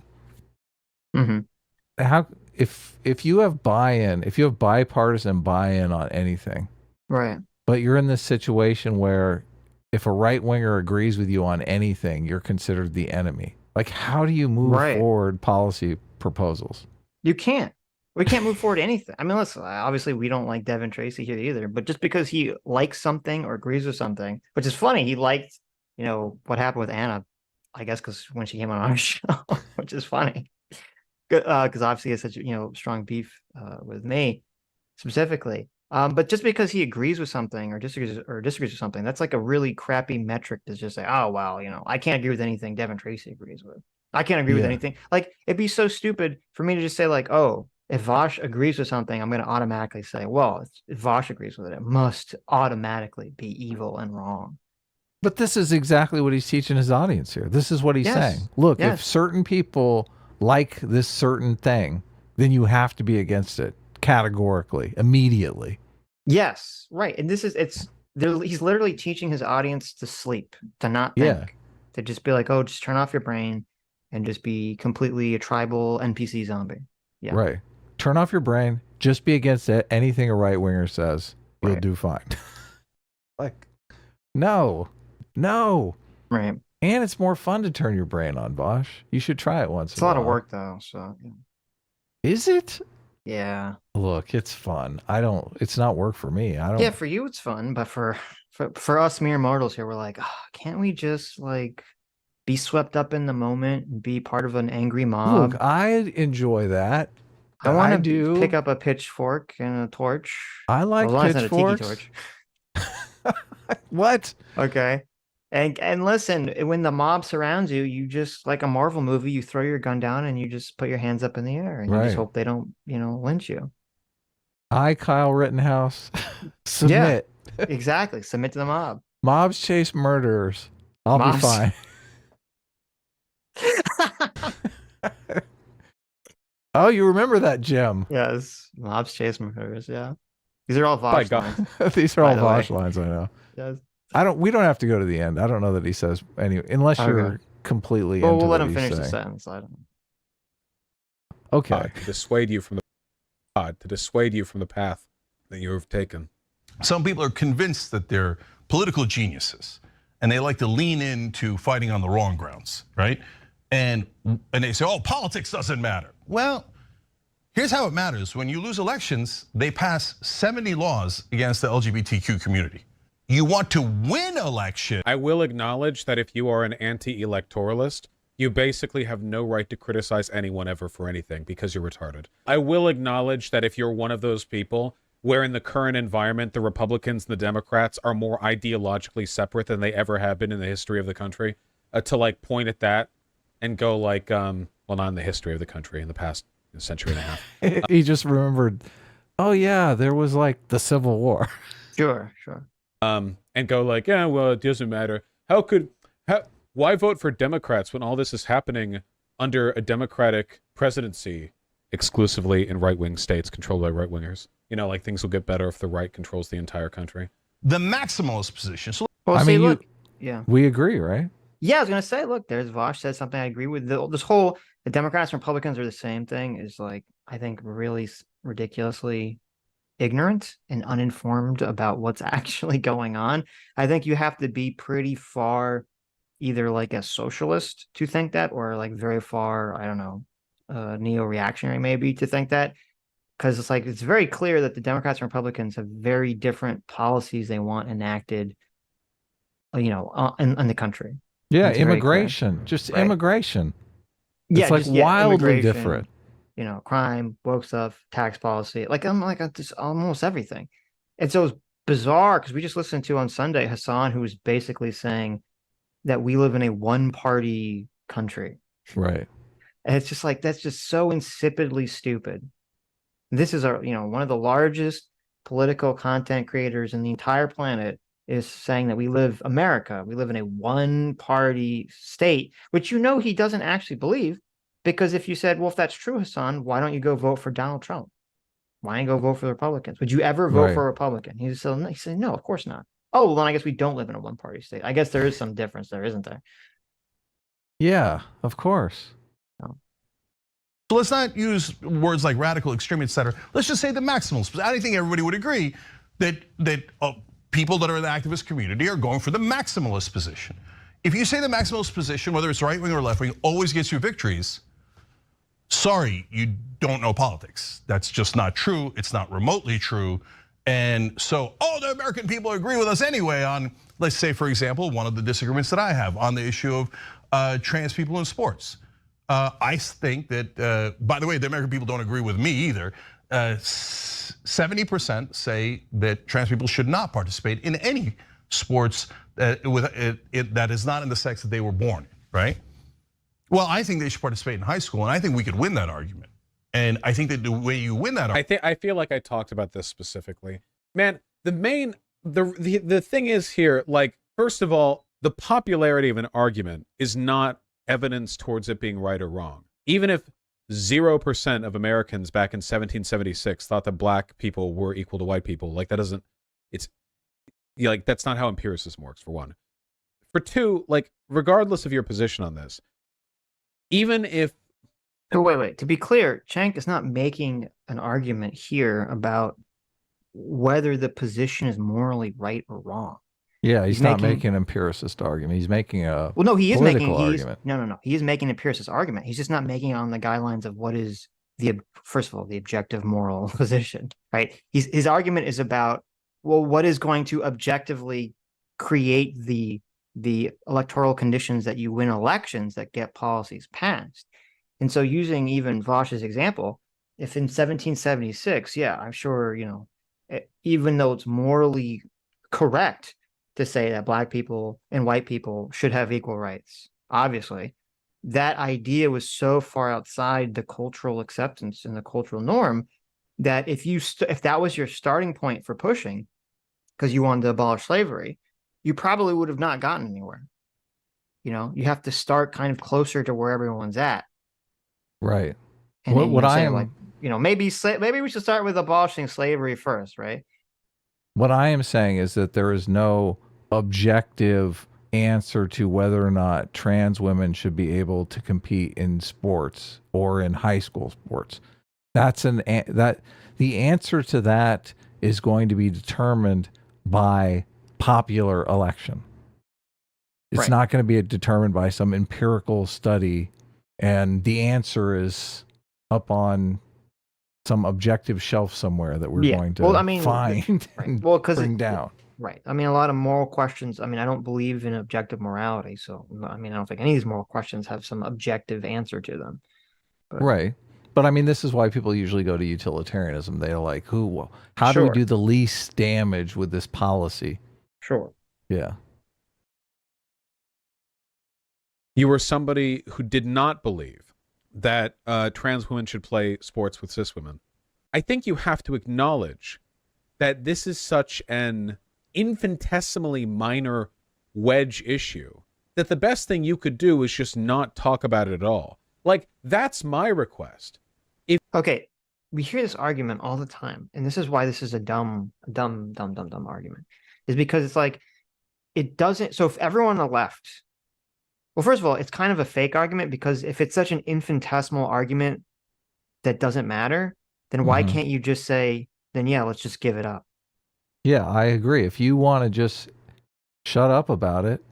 Mm-hmm. how if you have buy-in, if you have bipartisan buy-in on anything, Right. but you're in this situation where if a right-winger agrees with you on anything, you're considered the enemy. Like, how do you move Right. forward policy proposals? You can't. We can't move forward anything. I mean, listen, obviously we don't like Devin Tracy here either, but just because he likes something or agrees with something, which is funny, he liked, what happened with Anna, I guess, because when she came on our show, which is funny, because obviously he has such, strong beef with me specifically. But just because he agrees with something or disagrees with something, that's like a really crappy metric to just say, oh, well, I can't agree with anything Devin Tracy agrees with. I can't agree with Yeah. anything. Like, it'd be so stupid for me to just say, like, oh, if Vosh agrees with something, I'm going to automatically say, well, if Vosh agrees with it, it must automatically be evil and wrong. But this is exactly what he's teaching his audience here. This is what he's Yes. saying. Look, if Yes. certain people like this certain thing, then you have to be against it categorically, immediately. Yes, right. And he's literally teaching his audience to sleep, to not think, Yeah. to just be like, oh, just turn off your brain and just be completely a tribal NPC zombie. Yeah. Right. Turn off your brain. Just be against it. Anything a right winger says, you'll Right. do fine. Like, no. Right. And it's more fun to turn your brain on, Vosh. You should try it once. It's a lot of work though. So Is it? yeah. Look, it's fun. It's not work for me. I don't. Yeah, for you it's fun, but for us mere mortals here, we're like, oh, can't we just like be swept up in the moment and be part of an angry mob? Look, I enjoy that. I want to do. pick up a pitchfork and a torch. I like As long as it's not a tiki pitchforks. torch. What? Okay. And listen, when the mob surrounds you, you just like a Marvel movie, you throw your gun down and you just put your hands up in the air and you just Right. hope they don't, lynch you. I, Kyle Rittenhouse, submit. Exactly. Submit to the mob. Mobs chase murderers. I'll be Mobs- fine. Oh, you remember that, Jim? Yes. Mobs chase murderers. Yeah. These are all My Vosh God. lines. These are By all the way. Vosh lines, I know. Yes. We don't have to go to the end. I don't know that he says any unless Okay. you're completely Well, into we'll let what him he's finish the saying. sentence. I don't know. Okay. To dissuade you from the path that you have taken. Some people are convinced that they're political geniuses and they like to lean into fighting on the wrong grounds, right? And they say, oh, politics doesn't matter. Well, here's how it matters. When you lose elections, they pass 70 laws against the LGBTQ community. You want to win election. I will acknowledge that if you are an anti-electoralist, you basically have no right to criticize anyone ever for anything because you're retarded. I will acknowledge that if you're one of those people where in the current environment, the Republicans and the Democrats are more ideologically separate than they ever have been in the history of the country, to like point at that and go like, well, not in the history of the country, in the past century and a half. He just remembered, oh yeah, there was like the Civil War. Sure. And go like, yeah, well, it doesn't matter. Why vote for Democrats when all this is happening under a Democratic presidency exclusively in right-wing states controlled by right-wingers? Like things will get better if the right controls the entire country. The maximalist position. So Well, I see, mean, look. Yeah. We agree, right? Yeah, I was gonna say, look, there's Vosh said something I agree with. This whole the Democrats and Republicans are the same thing is like I think really ridiculously ignorant and uninformed about what's actually going on. I think you have to be pretty far, either like a socialist to think that, or like very far, I don't know, neo-reactionary maybe to think that, because it's like it's very clear that the Democrats and Republicans have very different policies they want enacted, in the country. Yeah, It's very clear. immigration, just Right. immigration. It's like wildly immigration, different. Crime, woke stuff, tax policy, like I'm like just almost everything. And so it's bizarre because we just listened to on Sunday Hassan, who was basically saying that we live in a one-party country. Right. And it's just like, that's just so insipidly stupid. This is our, one of the largest political content creators in the entire planet is saying that we live in a one-party state, which he doesn't actually believe, because if you said, well, if that's true, Hassan, why don't you go vote for Donald Trump? Why don't you go vote for the Republicans? Would you ever vote for a Republican? He said, no, of course not. Oh, well, then I guess we don't live in a one-party state. I guess there is some difference there, isn't there? Yeah, of course. So let's not use words like radical, extreme, etc. Let's just say the maximalist. I think everybody would agree that people that are in the activist community are going for the maximalist position. If you say the maximalist position, whether it's right wing or left wing, always gets you victories, sorry, you don't know politics. That's just not true. It's not remotely true. And so, the American people agree with us anyway on, let's say, for example, one of the disagreements that I have on the issue of trans people in sports. I think that, by the way, the American people don't agree with me either. 70% say that trans people should not participate in any sports that is not in the sex that they were born in, right? Well, I think they should participate in high school, and I think we could win that argument. And I think that the way you win that argument, I feel like I talked about this specifically. Man, the thing is here, like, first of all, the popularity of an argument is not evidence towards it being right or wrong. Even if 0% of Americans back in 1776 thought that black people were equal to white people, like, that's not how empiricism works, for one. For two, like, regardless of your position on this, even if... So wait, to be clear, Cenk is not making an argument here about whether the position is morally right or wrong. Yeah, he's not making an empiricist argument. He's making a he is making argument. No. He is making an empiricist argument. He's just not making it on the guidelines of what is first of all, the objective moral position, right? His argument is about, well, what is going to objectively create the electoral conditions that you win elections that get policies passed. And so using even Vaush's example, if in 1776, yeah, I'm sure, even though it's morally correct to say that black people and white people should have equal rights, obviously, that idea was so far outside the cultural acceptance and the cultural norm that if that was your starting point for pushing, because you wanted to abolish slavery, you probably would have not gotten anywhere. You have to start kind of closer to where everyone's at. Right. And maybe we should start with abolishing slavery first, right? What I am saying is that there is no objective answer to whether or not trans women should be able to compete in sports or in high school sports. The answer to that is going to be determined by popular election. It's not going to be determined by some empirical study, and the answer is up on some objective shelf somewhere that we're going to find and bring down. Right. I mean, a lot of moral questions. I mean, I don't believe in objective morality. So, I mean, I don't think any of these moral questions have some objective answer to them. Right. But I mean, this is why people usually go to utilitarianism. They're like, how do we do the least damage with this policy? Sure. Yeah. You were somebody who did not believe that trans women should play sports with cis women. I think you have to acknowledge that this is such an infinitesimally minor wedge issue that the best thing you could do is just not talk about it at all. Like, that's my request. Okay, we hear this argument all the time, and this is why this is a dumb argument, is because it's like, it doesn't, so if everyone on the left, well, first of all, it's kind of a fake argument, because if it's such an infinitesimal argument that doesn't matter, then why can't you just say, then yeah, let's just give it up? Yeah, I agree. If you want to just shut up about it,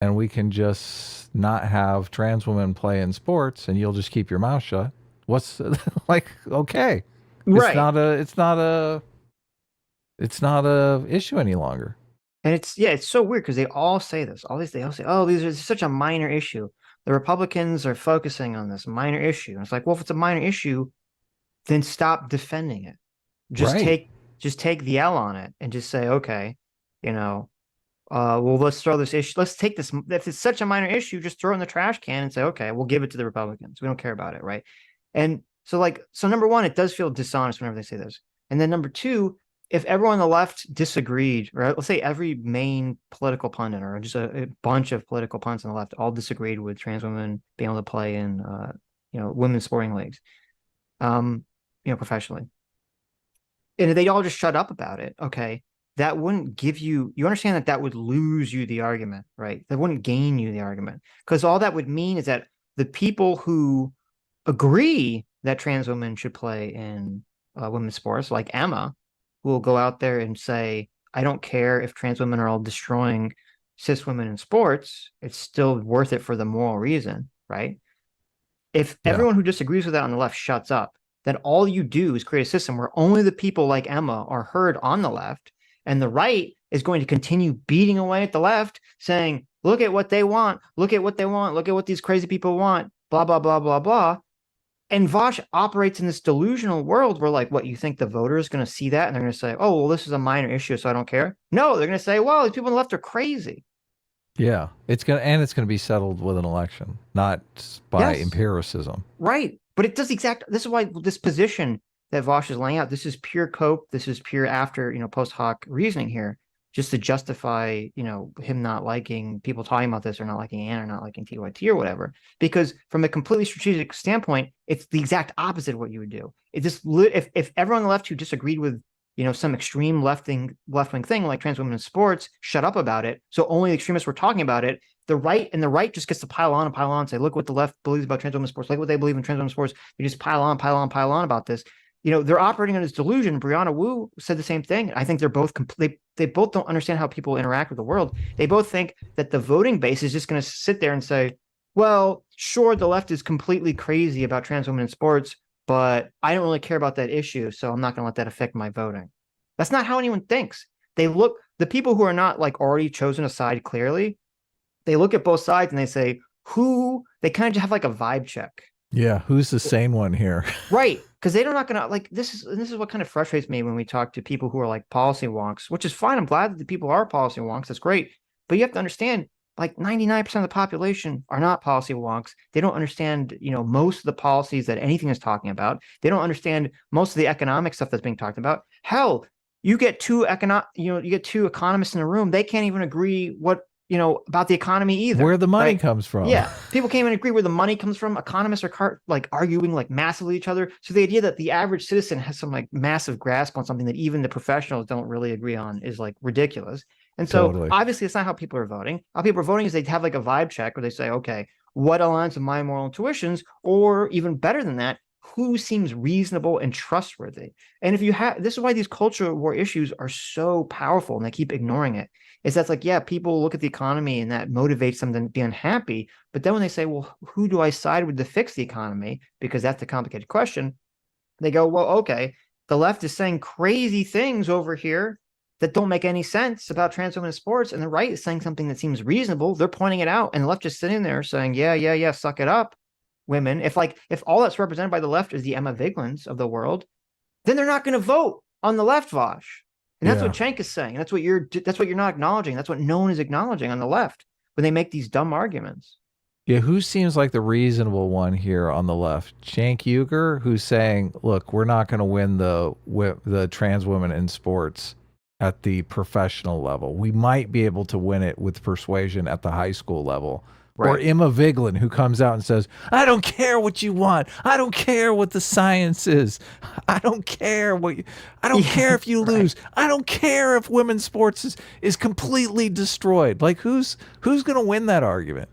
and we can just not have trans women play in sports, and you'll just keep your mouth shut. What's like, okay. Right. It's not a issue any longer. And it's so weird because they all say this. They all say, oh, these are such a minor issue. The Republicans are focusing on this minor issue. And it's like, well, if it's a minor issue, then stop defending it. Just take the L on it and just say, okay, well, let's throw this issue. Let's take this. If it's such a minor issue, just throw it in the trash can and say, okay, we'll give it to the Republicans. We don't care about it, right? And so number one, it does feel dishonest whenever they say this. And then number two, if everyone on the left disagreed, right? Let's say every main political pundit or just a bunch of political pundits on the left all disagreed with trans women being able to play in, women's sporting leagues, professionally, and they all just shut up about it. Okay. That wouldn't give you understand that would lose you the argument, right? That wouldn't gain you the argument, because all that would mean is that the people who agree that trans women should play in women's sports, like Emma, who will go out there and say, I don't care if trans women are all destroying cis women in sports, it's still worth it for the moral reason, right? If everyone who disagrees with that on the left shuts up, then all you do is create a system where only the people like Emma are heard on the left, and the right is going to continue beating away at the left, saying, look at what they want, look at what they want, look at what these crazy people want, blah, blah, blah, blah, blah. And Vosh operates in this delusional world where, like, what, you think the voter is going to see that and they're going to say, oh, well, this is a minor issue, so I don't care? No, they're going to say, well, these people on the left are crazy. Yeah, it's gonna be settled with an election, not by empiricism. Right. But it does this is why this position that Vosh is laying out, this is pure cope, this is pure after, post hoc reasoning here, just to justify, him not liking people talking about this, or not liking Ann, or not liking TYT or whatever. Because from a completely strategic standpoint, it's the exact opposite of what you would do. If everyone on the left who disagreed with some extreme left-wing thing like trans women in sports shut up about it, so only the extremists were talking about it, the right just gets to pile on and say, look what the left believes about trans women sports, look what they believe in trans women sports. They just pile on about this. They're operating on this delusion. Brianna Wu said the same thing. I think they're both they both don't understand how people interact with the world. They both think that the voting base is just going to sit there and say, well, sure, the left is completely crazy about trans women in sports, but I don't really care about that issue, so I'm not going to let that affect my voting. That's not how anyone thinks. The people who are not like already chosen a side clearly, they look at both sides and they say, they kind of have like a vibe check. Yeah, who's the sane one here? Right, because they're not going to, like, this is what kind of frustrates me when we talk to people who are like policy wonks, which is fine. I'm glad that the people are policy wonks. That's great. But you have to understand, like, 99% of the population are not policy wonks. They don't understand, most of the policies that anything is talking about. They don't understand most of the economic stuff that's being talked about. Hell, you get two economists in a room, they can't even agree about the economy either. Where the money comes from. Yeah. People can't even agree where the money comes from. Economists are arguing like massively each other. So the idea that the average citizen has some like massive grasp on something that even the professionals don't really agree on is like ridiculous. And so obviously it's not how people are voting. How people are voting is they have like a vibe check where they say, okay, what aligns with my moral intuitions? Or even better than that, who seems reasonable and trustworthy? And this is why these culture war issues are so powerful and they keep ignoring it. Is that's like, yeah, people look at the economy and that motivates them to be unhappy. But then when they say, well, who do I side with to fix the economy? Because that's a complicated question. They go, well, okay, the left is saying crazy things over here that don't make any sense about trans women in sports. And the right is saying something that seems reasonable. They're pointing it out. And the left just sitting there saying, yeah, suck it up, women. If all that's represented by the left is the Emma Viglins of the world, then they're not going to vote on the left, Vosh. And that's what Cenk is saying. That's what you're not acknowledging. That's what no one is acknowledging on the left when they make these dumb arguments. Yeah, who seems like the reasonable one here on the left? Cenk Uygur, who's saying, look, we're not going to win the trans women in sports at the professional level. We might be able to win it with persuasion at the high school level. Right. Or Emma Viglin, who comes out and says, I don't care what you want. I don't care what the science is. I don't care care if you lose. I don't care if women's sports is completely destroyed. Like, who's going to win that argument?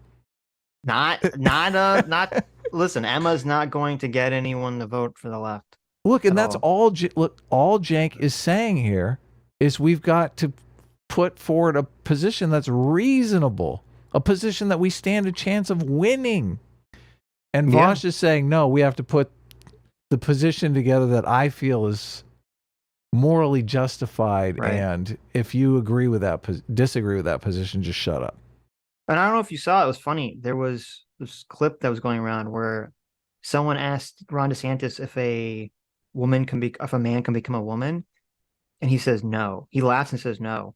Listen, Emma's not going to get anyone to vote for the left. Look, and that's all Cenk is saying here is we've got to put forward a position that's reasonable. A position that we stand a chance of winning. And Vosh is saying, no, we have to put the position together that I feel is morally justified. Right. And if you disagree with that position, just shut up. And I don't know if you saw, it was funny. There was this clip that was going around where someone asked Ron DeSantis if a man can become a woman. And he says no. He laughs and says no.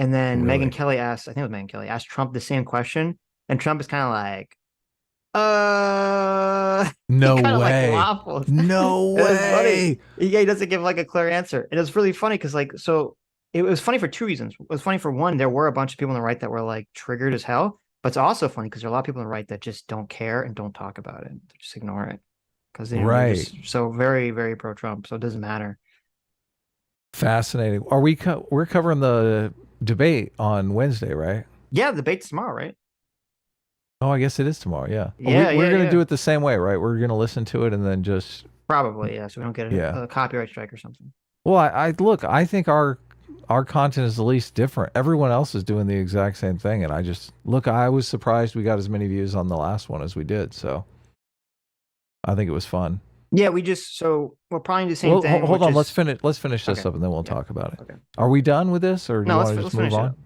And then Really? Megyn Kelly asked, I think it was Megyn Kelly, asked Trump the same question. And Trump is kind of like, No he kind of like way. waffles. No It was funny. way. Yeah, he doesn't give like a clear answer. It was really funny because like, so it was funny for two reasons. It was funny for one, there were a bunch of people on the right that were like triggered as hell, but it's also funny because there are a lot of people on the right that just don't care and don't talk about it. They just ignore it because they're Right. just so very, very pro-Trump. So it doesn't matter. Fascinating. Are we're covering the debate on Wednesday, right? Yeah, the debate's tomorrow, right? Oh, I guess it is tomorrow. Yeah. Yeah, We're yeah, gonna yeah. do it the same way, right? We're gonna listen to it and then just. Probably, yeah. So we don't get Yeah. a copyright strike or something. Well, I look. I think our content is the least different. Everyone else is doing the exact same thing, and I just look. I was surprised we got as many views on the last one as we did. So I think it was fun. Yeah, so we're probably do the same Well, thing. hold on. which Let's is- finish this Okay. up, and then we'll Yeah. talk about it. Okay. Are we done with this, or do No, you let's want to just finish move it on? up.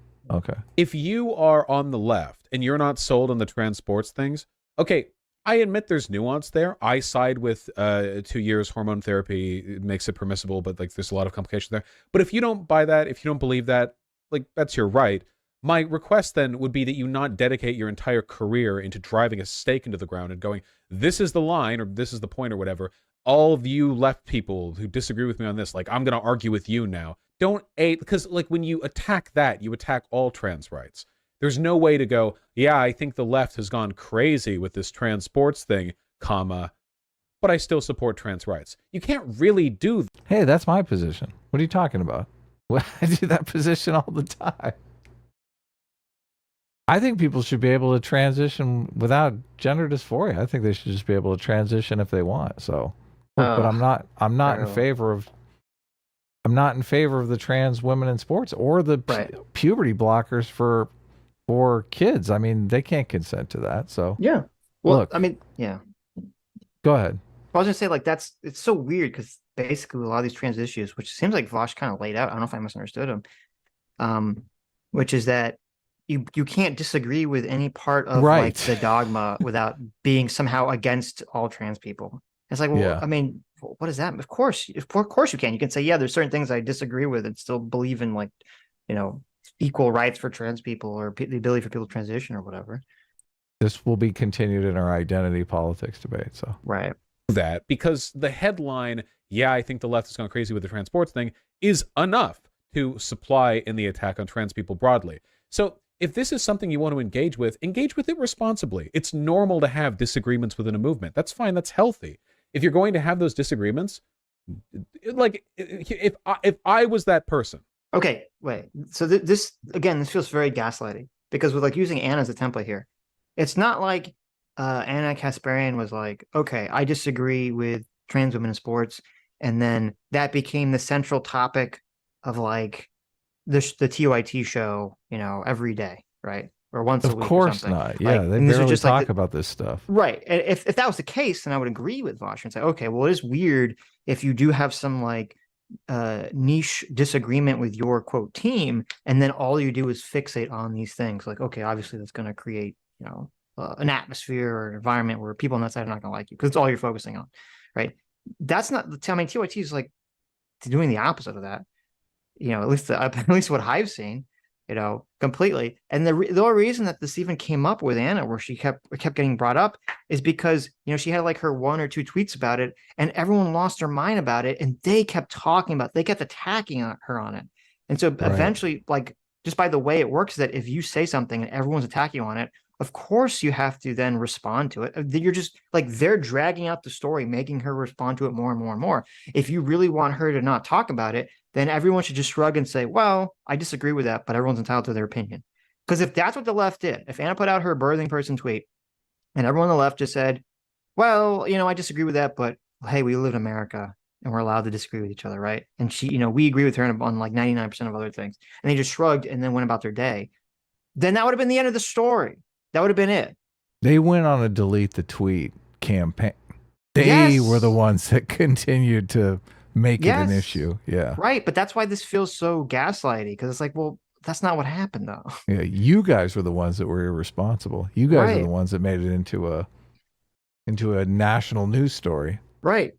Okay. If you are on the left and you're not sold on the trans sports things, okay, I admit there's nuance there. I side with 2 years hormone therapy. It makes it permissible, but like there's a lot of complications there. But if you don't buy that, if you don't believe that, like that's your right. My request then would be that you not dedicate your entire career into driving a stake into the ground and going, this is the line or this is the point or whatever. All of you left people who disagree with me on this, like I'm going to argue with you now. Don't because like when you attack that, you attack all trans rights. There's no way to go, yeah, I think the left has gone crazy with this trans sports thing, comma, but I still support trans rights. You can't really do that. Hey, that's my position. What are you talking about? Well, I do that position all the time. I think people should be able to transition without gender dysphoria. I think they should just be able to transition if they want. So, but I'm not in favor of. I'm not in favor of the trans women in sports or the puberty blockers for kids. I mean, they can't consent to that. So Yeah. Well, look, I mean, yeah. Go ahead. I was gonna say like it's so weird because basically a lot of these trans issues, which seems like Vosh kind of laid out. I don't know if I misunderstood him. Which is that you can't disagree with any part of like the dogma without being somehow against all trans people. It's like, well, I mean, what is that? Of course you can. You can say, yeah, there's certain things I disagree with and still believe in, like, you know, equal rights for trans people or the ability for people to transition or whatever. This will be continued in our identity politics debate. So that because the headline, yeah, I think the left has gone crazy with the trans sports thing, is enough to supply in the attack on trans people broadly. So if this is something you want to engage with it responsibly. It's normal to have disagreements within a movement. That's fine. That's healthy. If you're going to have those disagreements, like if I was that person. Okay, wait. So this feels very gaslighting because with like using Anna as a template here, it's not like Anna Kasparian was like, okay, I disagree with trans women in sports, and then that became the central topic of like the TYT show, you know, every day, right? Or once a week. Of course not. Yeah, like, they barely talk about this stuff. Right. And if that was the case, then I would agree with Vosh and say, okay, well, it is weird if you do have some like niche disagreement with your quote team, and then all you do is fixate on these things. Like, okay, obviously that's going to create, you know, an atmosphere or an environment where people on that side are not going to like you because it's all you're focusing on, right? That's not the. I mean, TYT is like doing the opposite of that. You know, at least what I've seen, you know, completely. And the only reason that this even came up with Anna, where she kept getting brought up, is because, you know, she had like her 1 or 2 tweets about it, and everyone lost their mind about it, and they kept attacking her on it. And so eventually, like, just by the way it works, that if you say something and everyone's attacking on it, of course you have to then respond to it. You're just like, they're dragging out the story, making her respond to it more and more and more. If you really want her to not talk about it, then everyone should just shrug and say, well, I disagree with that, but everyone's entitled to their opinion. Because if that's what the left did, if Anna put out her birthing person tweet and everyone on the left just said, well, you know, I disagree with that, but hey, we live in America and we're allowed to disagree with each other, right? And she, you know, we agree with her on like 99% of other things. And they just shrugged and then went about their day. Then that would have been the end of the story. That would have been it. They went on a delete the tweet campaign. They were the ones that continued to make it an issue. Yeah. Right. But that's why this feels so gaslighty, because it's like, well, that's not what happened, though. Yeah. You guys were the ones that were irresponsible. You guys are the ones that made it into a national news story. Right.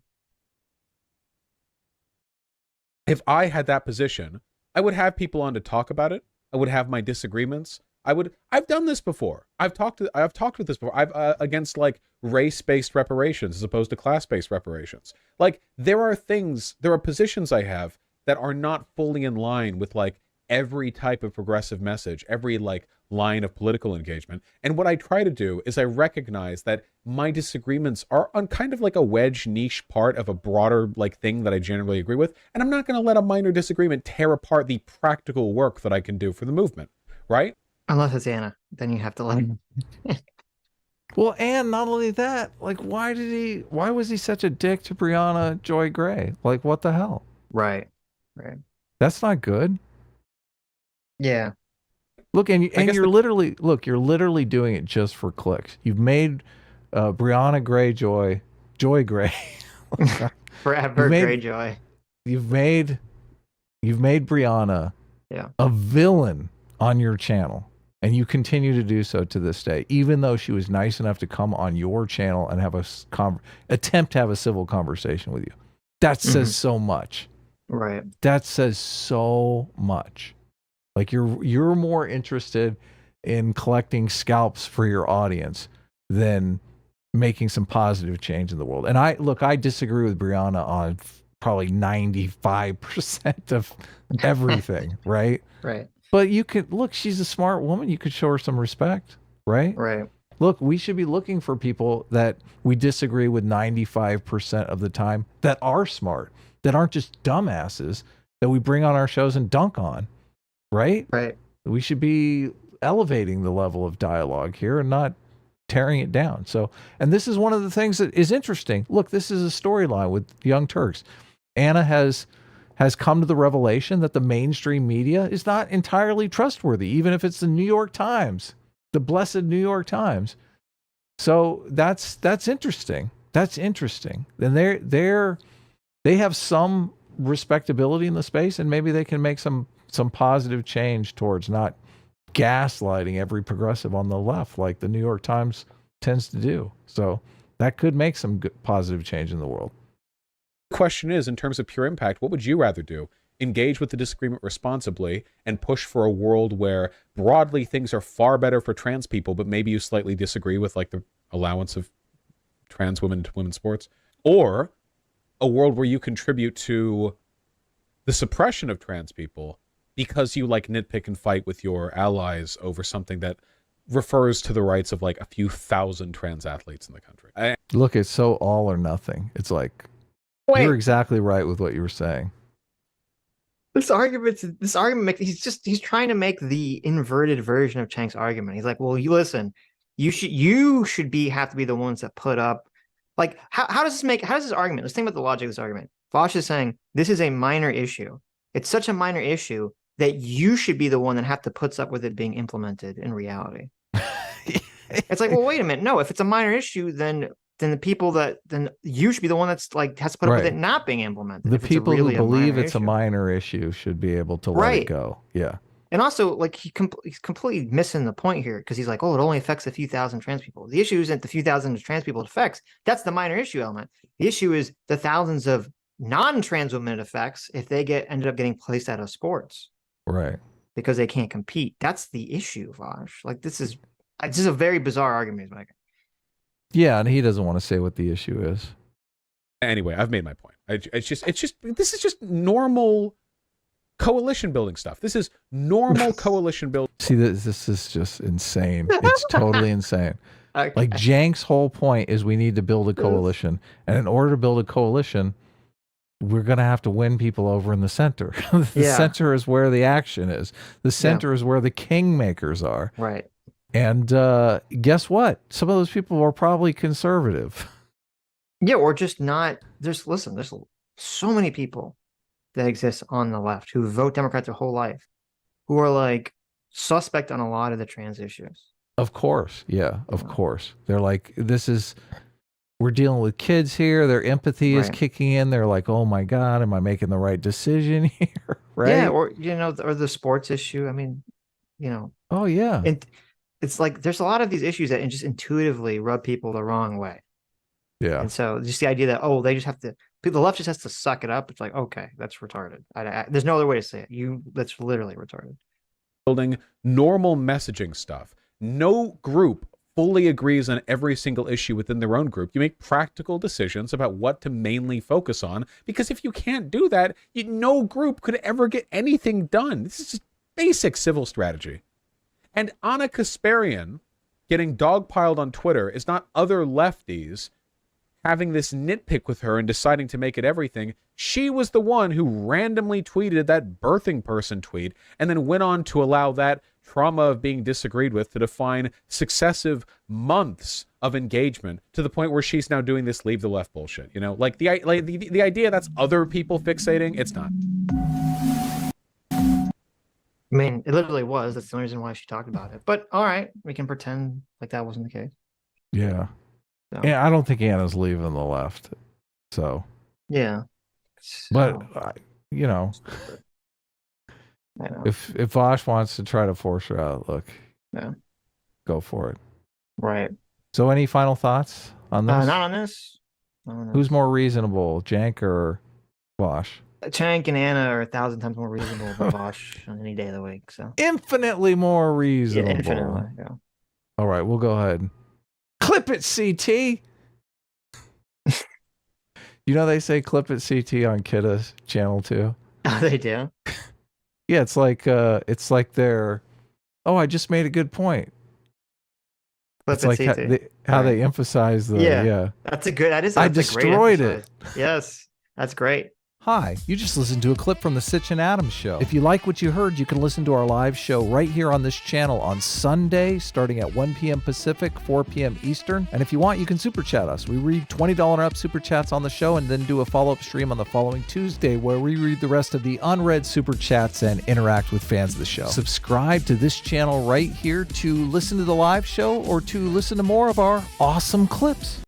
If I had that position, I would have people on to talk about it. I would have my disagreements. I've done this before. I've talked with this before. I've against like race-based reparations as opposed to class-based reparations. Like there are positions I have that are not fully in line with like every type of progressive message, every like line of political engagement. And what I try to do is I recognize that my disagreements are on kind of like a wedge niche part of a broader like thing that I generally agree with. And I'm not going to let a minor disagreement tear apart the practical work that I can do for the movement, right? Unless it's Anna, then you have to let him. Well, and not only that, like, why was he such a dick to Brianna Joy Gray? Like, what the hell? Right. That's not good. Yeah. Look, you're literally doing it just for clicks. You've made Brianna Gray Joy Gray. Forever Greyjoy. You've made Brianna a villain on your channel. And you continue to do so to this day, even though she was nice enough to come on your channel and have attempt to have a civil conversation with you. That says so much. Right. That says so much. Like you're more interested in collecting scalps for your audience than making some positive change in the world. And I disagree with Brianna on probably 95% of everything, right? Right. But you could look, she's a smart woman. You could show her some respect, right? Right. Look, we should be looking for people that we disagree with 95% of the time that are smart, that aren't just dumbasses that we bring on our shows and dunk on, right? Right. We should be elevating the level of dialogue here and not tearing it down. So, and this is one of the things that is interesting. Look, this is a storyline with Young Turks. Anna has come to the revelation that the mainstream media is not entirely trustworthy, even if it's the New York Times, the blessed New York Times. So that's interesting. That's interesting. And they have some respectability in the space, and maybe they can make some positive change towards not gaslighting every progressive on the left like the New York Times tends to do. So that could make some good, positive change in the world. Question is, in terms of pure impact, what would you rather do? Engage with the disagreement responsibly and push for a world where broadly things are far better for trans people, but maybe you slightly disagree with like the allowance of trans women to women's sports, or a world where you contribute to the suppression of trans people because you like nitpick and fight with your allies over something that refers to the rights of like a few thousand trans athletes in the country. Look, it's so all or nothing. It's like, you're exactly right with what you were saying. This argument he's trying to make the inverted version of Chank's argument. He's like, well, you listen, you should have to be the ones that put up, like, how does this argument? Let's think about the logic of this argument. Vosh is saying this is a minor issue. It's such a minor issue that you should be the one that have to put up with it being implemented in reality. It's like, well, wait a minute. No, if it's a minor issue, then you should be the one that's like has to put up with it not being implemented. The people who believe it's a minor issue should be able to let it go. Yeah. And also, like, he's completely missing the point here, because he's like, oh, it only affects a few thousand trans people. The issue isn't the few thousand trans people it affects. That's the minor issue element. The issue is the thousands of non-trans women it affects if they ended up getting placed out of sports. Right. Because they can't compete. That's the issue, Vosh. Like, this is a very bizarre argument, Mike. Yeah, and he doesn't want to say what the issue is. Anyway, I've made my point. This is just normal coalition building stuff. This is normal coalition building. See, this is just insane. It's totally insane. Okay. Like, Jank's whole point is we need to build a coalition. And in order to build a coalition, we're going to have to win people over in the center. The center is where the action is. The center is where the kingmakers are. Right. And guess what? Some of those people are probably conservative. Yeah, or just not. There's so many people that exist on the left who vote Democrat their whole life, who are like suspect on a lot of the trans issues. Of course. Yeah, of course. They're like, we're dealing with kids here. Their empathy is kicking in. They're like, oh my God, am I making the right decision here? Right? Yeah, or the sports issue. I mean, Oh yeah. And it's like there's a lot of these issues that just intuitively rub people the wrong way. Yeah. And so just the idea that, they just have to, the left just has to suck it up. It's like, okay, that's retarded. There's no other way to say it. That's literally retarded. building normal messaging stuff. No group fully agrees on every single issue within their own group. You make practical decisions about what to mainly focus on, because if you can't do that, no group could ever get anything done. This is just basic civil strategy. And Anna Kasparian getting dogpiled on Twitter is not other lefties having this nitpick with her and deciding to make it everything. She was the one who randomly tweeted that birthing person tweet and then went on to allow that trauma of being disagreed with to define successive months of engagement to the point where she's now doing this leave the left bullshit. You know, like the idea that's other people fixating, it's not. I mean, it literally was. That's the only reason why she talked about it. But all right, we can pretend like that wasn't the case. Yeah. So, Yeah, I don't think Anna's leaving the left. So, yeah. but So, you know, I know. if Vosh wants to try to force her out, look, Yeah. go for it. Right. So, any final thoughts on this? Not on this. Not on this. Who's more reasonable, Jank or Vosh? Chank and Anna are 1,000 times more reasonable than Vosh on any day of the week. So Infinitely more yeah, reasonable. infinitely. Yeah. All right, we'll go ahead. Clip it, CT. You know they say clip it, CT on Kidda's channel too. Oh, they do. Yeah, it's like they're. Oh, I just made a good point. Clip It's it, like CT. how they emphasize the Yeah. That's a good. That is. I That's a great destroyed it. exercise. Yes, that's great. Hi, you just listened to a clip from the Sitch and Adams show. If you like what you heard, you can listen to our live show right here on this channel on Sunday, starting at 1 p.m. Pacific, 4 p.m. Eastern. And if you want, you can super chat us. We read $20 and up super chats on the show and then do a follow-up stream on the following Tuesday where we read the rest of the unread super chats and interact with fans of the show. Subscribe to this channel right here to listen to the live show or to listen to more of our awesome clips.